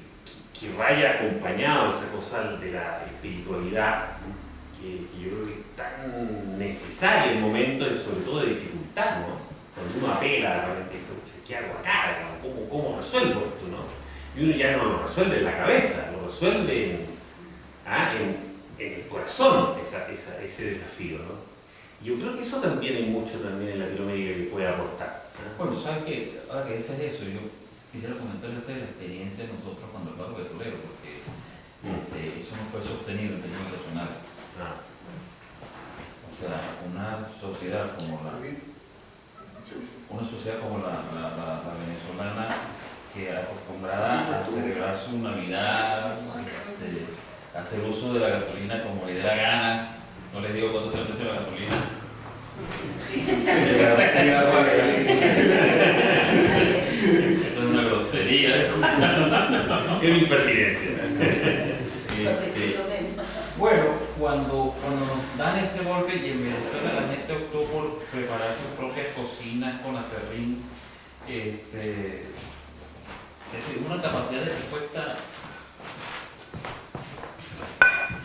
vaya acompañado, esa cosa de la espiritualidad, que yo creo que es tan necesaria en momentos, sobre todo de dificultad, ¿no? Cuando uno apela, ¿qué hago acá? ¿Cómo resuelvo esto? ¿No? Y uno ya no lo resuelve en la cabeza, lo resuelve en el corazón, ese desafío, ¿no? Yo creo que eso también hay mucho también en Latinoamérica que puede aportar. Bueno, ¿sabes qué? Ahora que dices eso, yo quisiera comentarle a usted la experiencia de nosotros cuando el paro petrolero, porque eso no fue sostenido en términos personales. O sea, una sociedad como la venezolana, que acostumbrada a celebrar su Navidad, a hacer uso de la gasolina como le dé la gana. No les digo cuánto está el precio de la gasolina. Eso es una grosería. Es una impertinencia. Bueno, cuando nos dan ese golpe, y en Venezuela la gente optó por preparar sus propias cocinas con aserrín, es decir, una capacidad de respuesta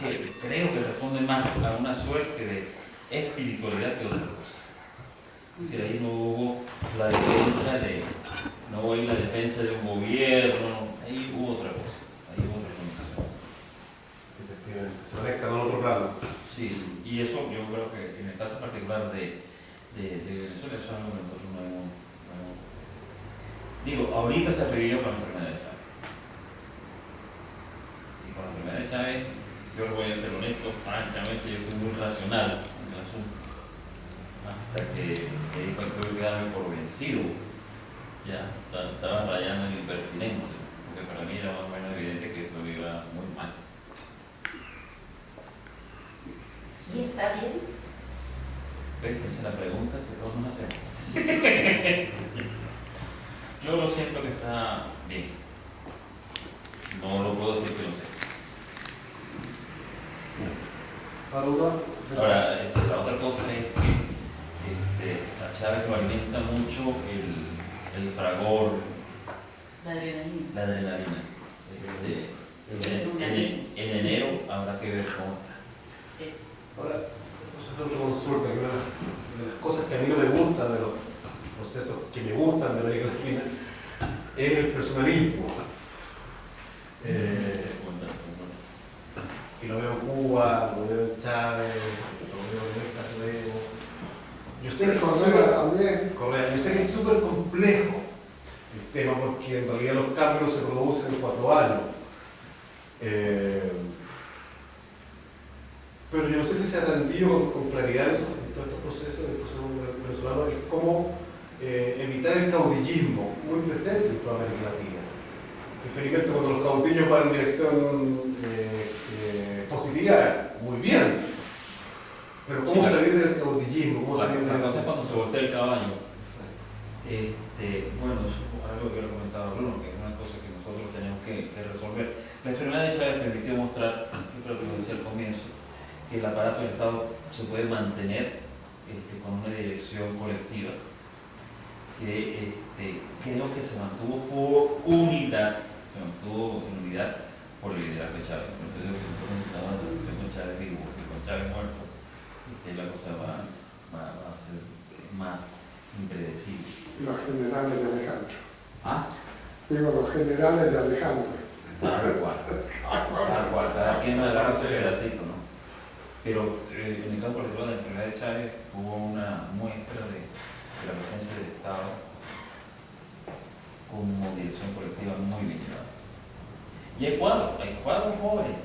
que creo que responde más a una suerte de espiritualidad que otra cosa. Es decir, ahí no hubo la defensa de un gobierno, ahí hubo otra cosa, ahí hubo otra condición. Se conecta con otro plano. Sí, y eso yo creo que en el caso particular de Venezuela, eso es algo que nosotros no hemos. Digo, ahorita se revivió con la enfermedad de Chávez. Y con la enfermedad de Chávez, yo voy a ser honesto, francamente, yo fui muy racional en el asunto. Hasta que tuve que darme por vencido. Ya, estaba rayando en impertinencia. Aruba. Ahora, la otra cosa es que a Chávez lo alimenta mucho el fragor, La adrenalina. la adrenalina. En enero habrá que ver cómo. Sí. Ahora, eso es otra consulta, que una de las cosas que a mí no me gustan de los procesos que me gustan de América Latina es el personalismo. Y lo veo en Cuba, lo veo en Chávez, lo veo en el caso de Evo. Yo sé que Correa, yo sé que es súper complejo el tema porque en realidad los cambios se producen en 4 años. Pero yo no sé si se ha atendido con claridad en todos estos procesos del proceso venezolano, es cómo evitar el caudillismo muy presente en toda América Latina. Referimento cuando los caudillos van en dirección positiva, muy bien. Pero ¿cómo salir del caudillismo? ¿Cómo salir La del cosa es cuando se voltea el caballo. Exacto. Bueno, eso es algo que lo comentaba Bruno, que es una cosa que nosotros tenemos que resolver. La enfermedad de Chávez permitió mostrar, yo creo que lo decía al comienzo, que el aparato del Estado se puede mantener con una dirección colectiva, que creo que se mantuvo por unidad, por el liderazgo de Chávez. Entonces, nosotros necesitamos una transición con Chávez vivo y con Chávez muerto, que la cosa va a ser más impredecible. Los generales de Alejandro. ¿Ah? Digo, los generales de Alejandro. Cada quien agarra ese pedacito, ¿no? Pero en el caso particular de la enfermedad de Chávez hubo una muestra de la presencia del Estado como dirección colectiva muy bien llevada. Y hay cuadros jóvenes,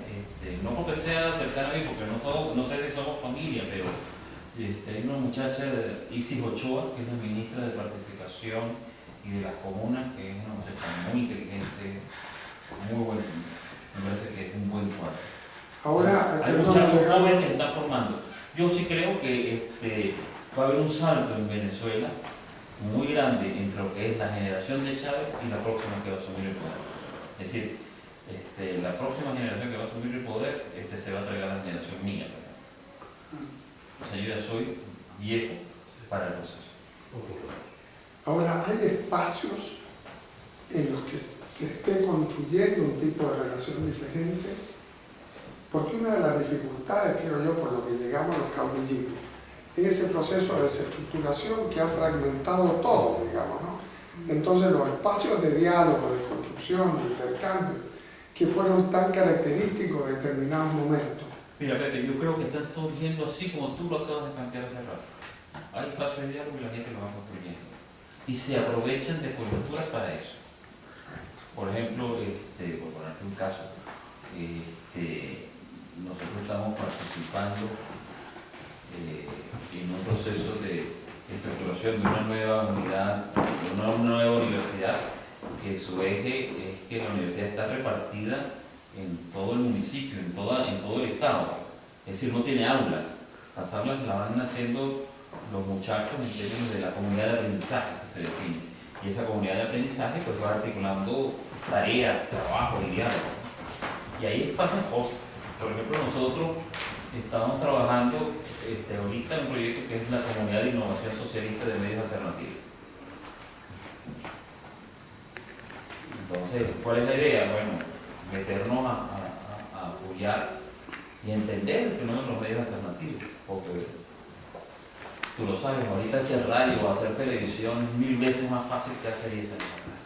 no porque sea cercano a mí, porque no sé si somos familia, pero hay una muchacha, Isis Ochoa, que es la ministra de Participación y de las Comunas, que es una muchacha muy inteligente, muy buena. Me parece que es un buen cuadro. Ahora, hay muchachos jóvenes que se están formando. Yo sí creo que va a haber un salto en Venezuela muy grande entre lo que es la generación de Chávez y la próxima que va a asumir el poder. Es decir, la próxima generación que va a asumir el poder se va a traer a la generación mía. O sea, yo ya soy viejo para el proceso. Ahora, hay espacios en los que se esté construyendo un tipo de relación diferente, porque una de las dificultades, creo yo, por lo que llegamos a los caudillismos, es ese proceso de desestructuración que ha fragmentado todo, digamos, ¿no? Entonces los espacios de diálogo, de construcción, de intercambio, que fueron tan característicos de determinados momentos. Mira, Pepe, yo creo que están surgiendo así como tú lo acabas de plantear hace rato. Hay espacios de diálogo y la gente lo va construyendo. Y se aprovechan de coyunturas para eso. Por ejemplo, por ponerte un caso, nosotros estamos participando en un proceso de estructuración de una nueva unidad, de una nueva universidad, que su eje es que la universidad está repartida en todo el municipio, en todo el estado. Es decir, no tiene aulas. Las aulas las van haciendo los muchachos en términos de la comunidad de aprendizaje que se define. Y esa comunidad de aprendizaje pues va articulando tareas, trabajo y diálogo. Y ahí pasan cosas. Por ejemplo, nosotros estamos trabajando ahorita en un proyecto que es la Comunidad de Innovación Socialista de Medios Alternativos. Entonces, ¿cuál es la idea? Bueno, meternos a apoyar y entender el fenómeno de los medios alternativos, porque tú lo sabes, ahorita hacer radio o hacer televisión es 1000 veces más fácil que hace 10 años atrás.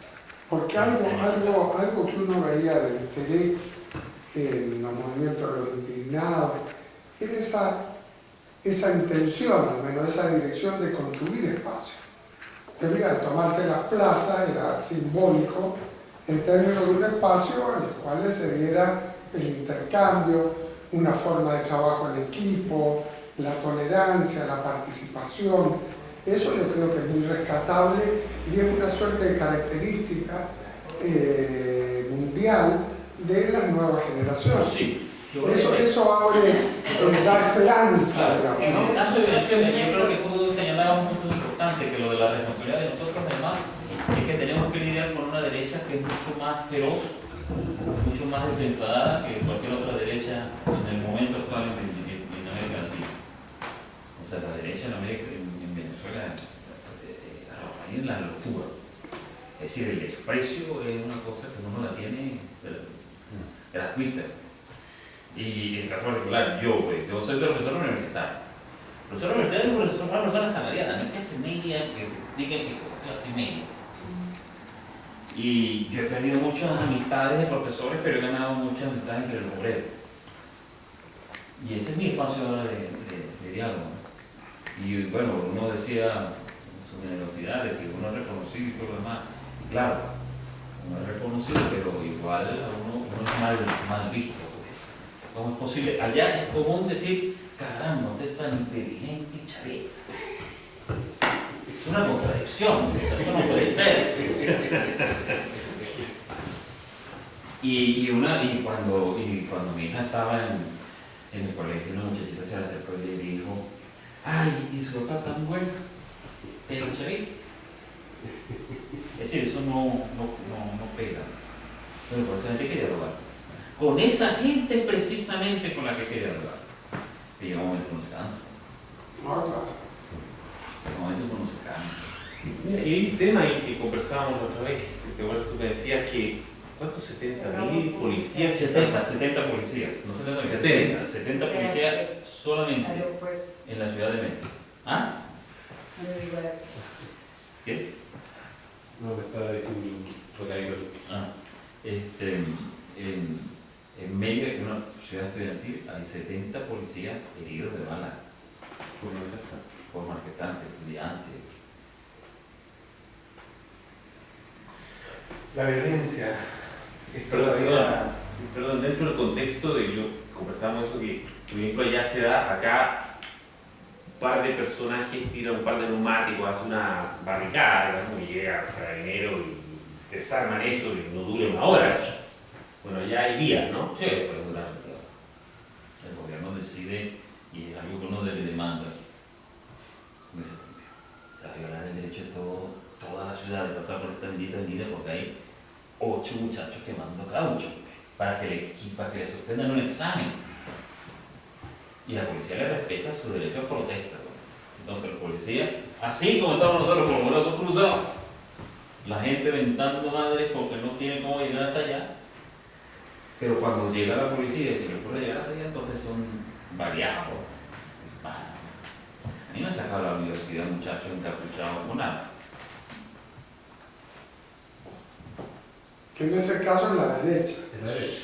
Porque algo que uno veía del interés en los movimientos de los indignados era esa intención, al menos esa dirección de construir espacios. Te fijas, tomarse las plazas era simbólico en términos de un espacio en el cual se diera el intercambio, una forma de trabajo en equipo, la tolerancia, la participación. Eso yo creo que es muy rescatable y es una suerte de característica mundial de las nuevas generaciones. Sí. Eso abre esa esperanza. Claro. En el caso de Venezuela, yo creo que tú señalabas un punto importante, que lo de la responsabilidad de nosotros además es que tenemos que lidiar con una derecha que es mucho más feroz, mucho más desenfadada que cualquier otra derecha en el momento actual en América O sea, la derecha en América, en Venezuela, ahí es la locura. Es decir, el desprecio es una cosa que uno la tiene gratuita. Y en caso particular, yo soy profesor universitario. Profesor universitario es una persona asalariada, no es clase media, que digan que es clase media. Y yo he perdido muchas amistades de profesores, pero he ganado muchas amistades entre los obreros. Y ese es mi espacio ahora de diálogo. Y bueno, uno decía su generosidad, de que uno es reconocido y todo lo demás. Y claro, uno es reconocido, pero igual uno es mal visto. ¿Cómo es posible? Allá es común decir, caramba, usted es tan inteligente y chavito. Es una contradicción, eso no puede ser. Y cuando mi hija estaba en el colegio, una muchachita se le acercó y le dijo, ay, ¿y su papá tan bueno? Pero chavito. Es decir, eso no pega. Pero por eso hay que dialogar. Con esa gente precisamente con la que hay que dialogar. Y llega un momento que no se cansa. Llega un momento que no se cansa. Mira, y hay un tema ahí que conversábamos la otra vez, que bueno, tú me decías que, ¿cuántos? 70.000 policías. 70 policías, no 70 policías solamente en la Ciudad de México. ¿Ah? ¿Qué? No, me estaba diciendo Rodrigo. En medio de una ciudad estudiantil hay 70 policías heridos de bala por manifestantes, estudiantes. La violencia es Perdón, dentro del contexto de yo conversábamos eso que, por ejemplo, allá se da, acá un par de personajes tiran un par de neumáticos, hacen una barricada, ¿no? Y llega el carabinero y desarman eso y no dura una hora. Bueno, ya hay días, ¿no? Sí, puede durar. El gobierno decide y es algo que uno le demanda. O sea, violar el derecho de toda la ciudad de pasar por esta bendita avenida porque hay 8 muchachos quemando caucho para que le suspendan un examen. Y la policía le respeta su derecho a protesta. Entonces los policías, así como estamos nosotros con los brazos cruzados, la gente ventando madres porque no tiene cómo llegar hasta allá. Pero cuando llega la policía y se le ocurre llegar hasta allá, entonces son variados. A mí me ha sacado la universidad muchachos encapuchados con nada. Que en ese caso es la derecha. Es la derecha.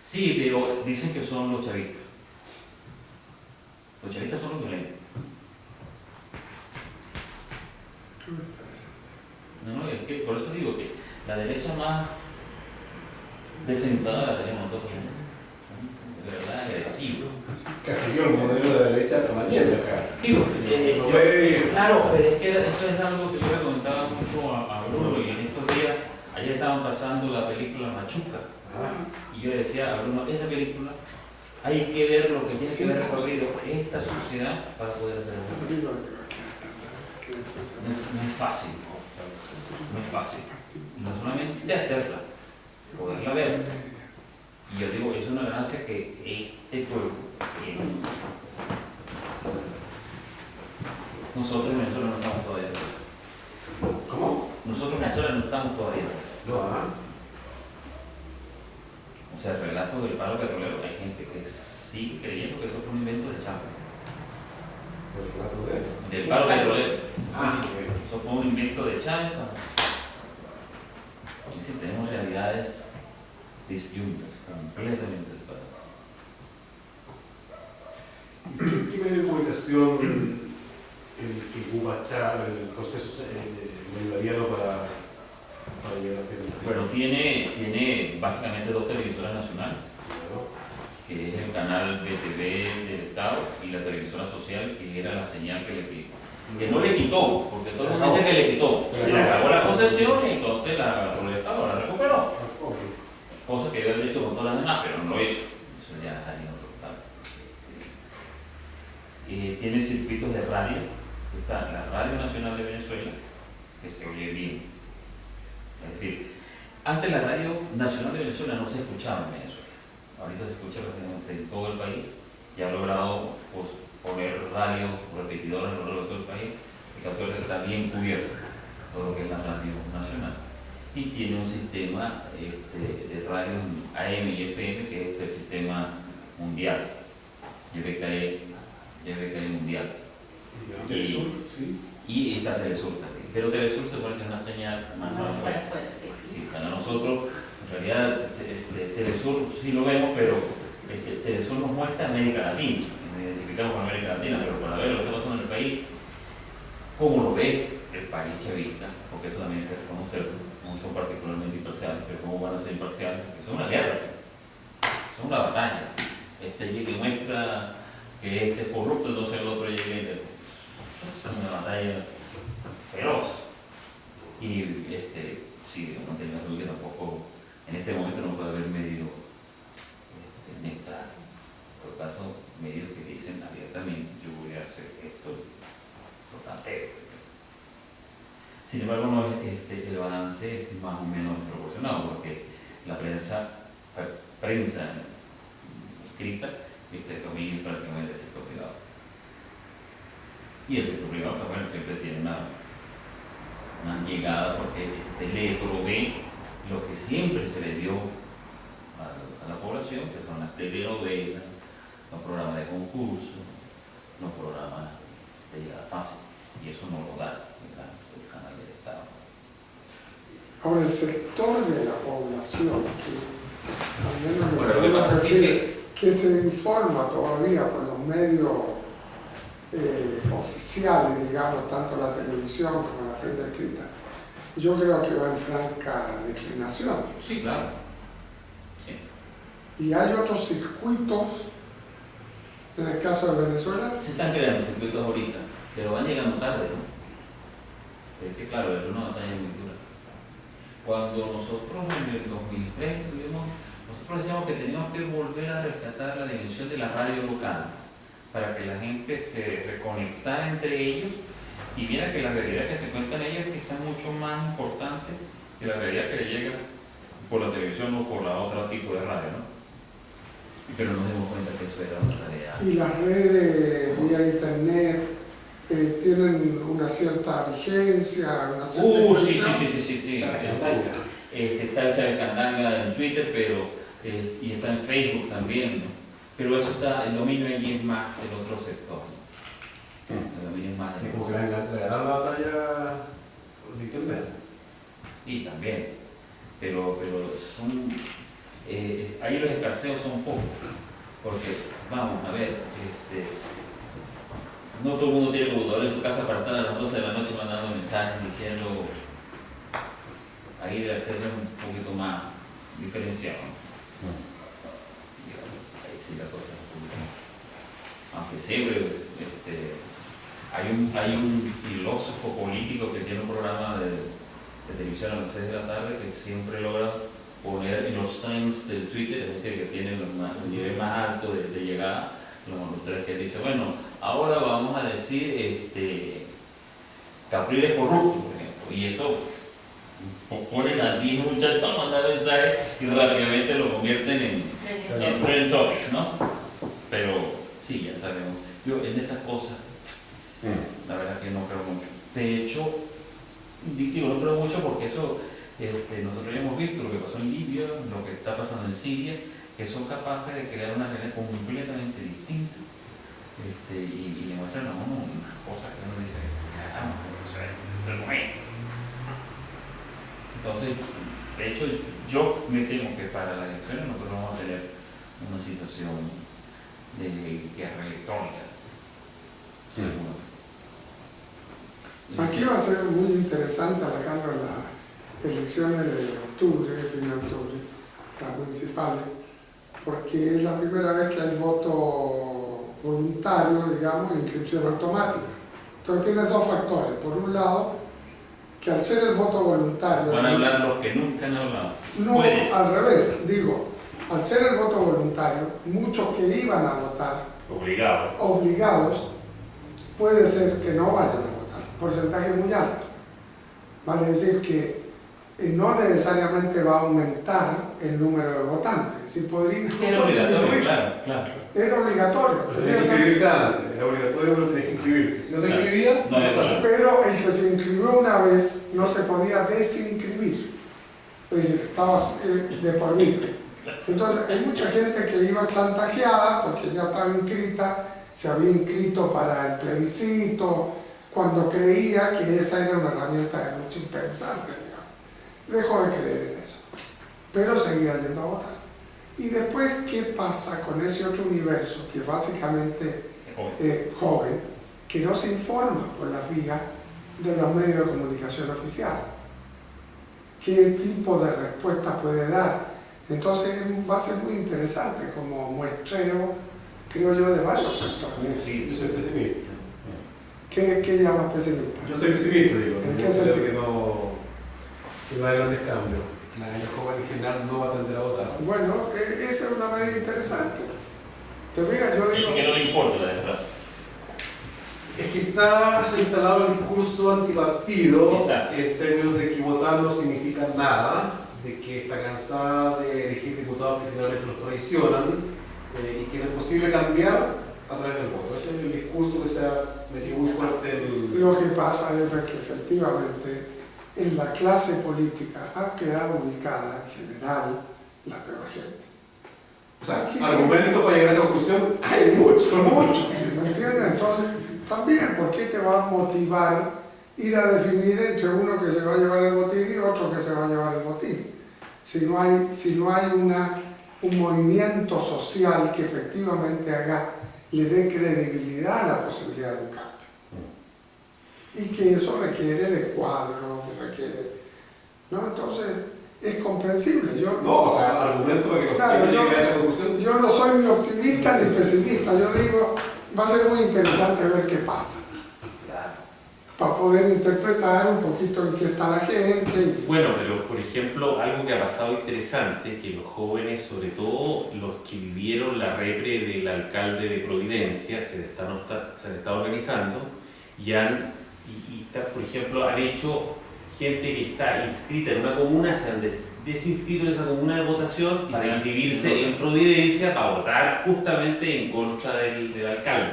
Sí, pero dicen que son los chavistas. Los chavistas son los violentos. No, es que por eso digo que la derecha más desenfadada la tenemos nosotros, ¿no? De verdad agresivo. Casi yo el modelo de la derecha con Allende acá. Digo, claro, pero es que eso es algo que yo le comentaba mucho a Bruno y en estos días, ayer estaban pasando la película Machuca. Y yo le decía a Bruno, esa película hay que ver lo que tiene que haber recorrido esta sociedad para poder hacer eso. No es fácil, no es fácil. No solamente hacerla, poderla ver. Y yo digo, es una ganancia que este pueblo tiene. Nosotros en Venezuela no estamos todavía. ¿Cómo? Nosotros en Venezuela no estamos todavía. No, O sea, el relato del paro petrolero, hay gente que sigue creyendo que eso fue un invento de Chávez. ¿El relato de? Del paro petrolero. Ok. Eso fue un invento de Chávez. Y si tenemos realidades disyuntas, completamente separadas. ¿Qué medio de comunicación que ocupa Chávez, el proceso bolivariano para llegar a tener? Bueno, tiene básicamente 2 televisoras nacionales, que es el canal BTV del Estado y la televisora social, que era la señal que le quitó. Que no le quitó, porque todo el mundo dice que le quitó. Se le acabó la concesión y entonces la agarró el Estado, la recuperó. Cosa que debe haber hecho con todas las demás, pero no lo hizo. Eso ya es alguien otro tal. Tiene circuitos de radio. Está la Radio Nacional de Venezuela, que se oye bien. Es decir, antes la Radio Nacional de Venezuela no se escuchaba en Venezuela. Ahorita se escucha prácticamente en todo el país y ha logrado poner radio repetidores a lo largo de todo el país, el caso es que está bien cubierto todo lo que es la radio nacional. Y tiene un sistema de radio AM y FM, que es el sistema mundial, YBKE mundial. Y está Telesur también. Pero Telesur se pone que es una señal más fuerte. Sí, para nosotros, en realidad, Telesur sí lo vemos, pero Telesur nos muestra América Latina. Nos identificamos con América Latina, pero para ver lo que está pasando en el país, cómo lo ve el país chavista, porque eso también hay que reconocerlo, no son particularmente imparciales, pero cómo van a ser imparciales, porque son una guerra, son una batalla. Que muestra que este es corrupto, entonces el otro llegue. Es una batalla feroz. Y sí, no tengo duda que tampoco en este momento no puede haber medio neutral. Por lo caso, medios que dicen abiertamente, yo voy a hacer esto, lo tanteo. Sin embargo, no, el balance es más o menos proporcionado, porque la prensa escrita, domina prácticamente el sector privado. Y el sector privado, pues, bueno, siempre tiene una llegada, porque le provee lo que siempre se le dio a la población, que son las telenovelas, los programas de concurso, los programas de llegada fácil, y eso no lo da el canal del Estado. Ahora, el sector de la población, que al menos bueno, lo que pasa es que se informa todavía por los medios oficiales, digamos, tanto la televisión como la prensa escrita, yo creo que va en franca declinación. Sí, claro. Sí. Y hay otros circuitos, en el caso de Venezuela. Se están creando circuitos ahorita, pero van llegando tarde, ¿no? Pero es que claro, es una batalla muy dura. Cuando nosotros en el 2003 nosotros decíamos que teníamos que volver a rescatar la dimensión de la radio local para que la gente se reconectara entre ellos y viera que la realidad que se cuenta en ellos es quizás mucho más importante que la realidad que le llega por la televisión o por la otra tipo de radio, ¿no? Pero nos dimos cuenta que eso era una realidad. Y las redes vía internet tienen una cierta vigencia, una cierta sí. Está el Chávez Candanga en Twitter, pero y está en Facebook también, ¿no? Pero eso está, el dominio allí es más del otro sector, ¿no? El dominio es más del como que le ganaron la batalla de internet. Y también, pero son, ahí los escarceos son pocos, porque vamos a ver, no todo el mundo tiene computador en su casa para estar a las 12 de la noche mandando mensajes diciendo, ahí el acceso es un poquito más diferenciado. Y ahí sí la cosa es un poquito más. Aunque siempre hay un filósofo político que tiene un programa de televisión a las 6 de la tarde que siempre logra poner en los trends del Twitter, es decir, que tiene el nivel más alto de llegada, los tres que dice, bueno, ahora vamos a decir Capriles corrupto, por ejemplo, y eso ponen a 10 muchachos a mandar mensajes y rápidamente lo convierten en trend topic, ¿no? Pero sí, ya sabemos. Yo en esas cosas, la verdad que no creo mucho. De hecho, digo, no creo mucho porque eso, nosotros ya hemos visto lo que pasó en Libia, lo que está pasando en Siria, que son capaces de crear una realidad completamente distinta y demuestran a uno unas cosas que uno dice, caramba, no sé, del momento. Entonces, de hecho, yo me temo que para las elecciones nosotros vamos a tener una situación de guerra electrónica, seguro. Aquí va a ser muy interesante, Alejandro, las elecciones de octubre, de fin de octubre, las municipales, porque es la primera vez que hay voto voluntario, digamos, inscripción automática. Entonces tiene dos factores. Por un lado, que al ser el voto voluntario... Van a hablar los que nunca han hablado. No, al revés, digo, al ser el voto voluntario, muchos que iban a votar obligados, puede ser que no vayan a votar, porcentaje muy alto. Vale decir que no necesariamente va a aumentar el número de votantes. Si podría incluso Es obligatorio, disminuir. claro. Era obligatorio. Pero tienes que inscribirte antes, era obligatorio, pero tienes que inscribirte. Si no te inscribías, no había problema. Pero el que se inscribió una vez no se podía desinscribir. Es decir, estaba de por vida. Entonces, hay mucha gente que iba chantajeada porque ya estaba inscrita, se había inscrito para el plebiscito, cuando creía que esa era una herramienta de lucha interesante, digamos. Dejó de creer en eso, pero seguía yendo a votar. Y después, ¿qué pasa con ese otro universo que básicamente joven, que no se informa por la vía de los medios de comunicación oficial? ¿Qué tipo de respuesta puede dar? Entonces va a ser muy interesante como muestreo, creo yo, de varios factores. sí, yo soy pesimista. ¿Qué llamas pesimista? Yo soy pesimista, digo. ¿En qué Yo creo sentido? que no hay grandes cambios. La gente joven en general no va a tender a votar. Bueno, esa es una medida interesante. ¿Te fijas? Yo digo... Y que no le importa la democracia. Es que está instalado el discurso antipartido, Exacto. en términos de que votar no significa nada, de que está cansada de elegir diputados que finalmente los traicionan y que no es posible cambiar a través del voto. Ese es el discurso que se ha metido muy fuerte en... Lo que pasa es que efectivamente en la clase política ha quedado ubicada en general la peor gente. O sea, argumentos para llegar a esa conclusión hay muchos. Mucho, ¿me entiendes? Entonces, también, ¿por qué te va a motivar ir a definir entre uno que se va a llevar el botín y otro que se va a llevar el botín? Si no hay un movimiento social que efectivamente le dé credibilidad a la posibilidad de un cambio. Y que eso requiere de cuadros, ¿no? Entonces, es comprensible. No, o sea, argumento para que los Claro, lleguen a esa conclusión. yo no soy ni optimista ni pesimista. Yo digo, va a ser muy interesante ver qué pasa. Para poder interpretar un poquito en qué está la gente. Bueno, pero por ejemplo, algo que ha pasado interesante, que los jóvenes, sobre todo los que vivieron la repre del alcalde de Providencia, se han estado organizando y por ejemplo, han hecho gente que está inscrita en una comuna, se han desinscrito en esa comuna de votación para inscribirse en Providencia para votar justamente en contra del alcalde.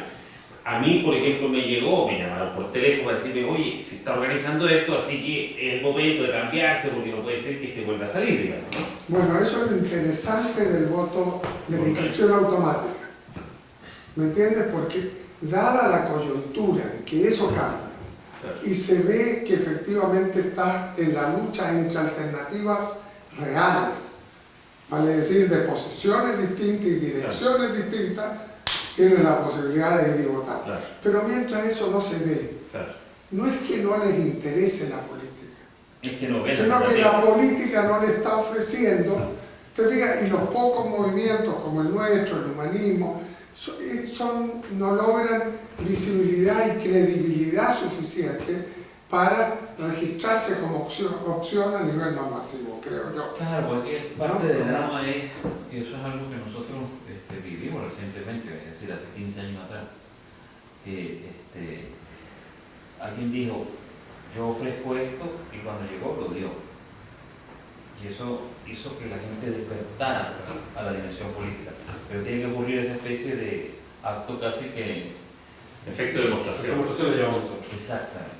A mí, por ejemplo, me llamaron por teléfono para decirme, oye, se está organizando esto, así que es el momento de cambiarse porque no puede ser que este vuelva a salir, digamos, ¿no? Bueno, eso es lo interesante del voto de inscripción automática. ¿Me entiendes? Porque dada la coyuntura en que eso cambia y se ve que efectivamente está en la lucha entre alternativas reales, vale decir, de posiciones distintas y direcciones distintas, tienen la posibilidad de ir y votar. Claro. Pero mientras eso no se ve, no es que no les interese la política, Es que no ven sino que la política no le está ofreciendo, te fijas, y los pocos movimientos como el nuestro, el humanismo, no logran visibilidad y credibilidad suficiente para registrarse como opción a nivel no masivo, creo yo. Claro, porque parte del drama es, y eso es algo que nosotros vivimos recientemente, es decir, hace 15 años atrás, que alguien dijo, yo ofrezco esto, y cuando llegó lo dio. Y eso hizo que la gente despertara a la dimensión política. Pero tiene que ocurrir esa especie de acto casi que... Efecto de demostración. Demostración le llamamos nosotros. Exactamente.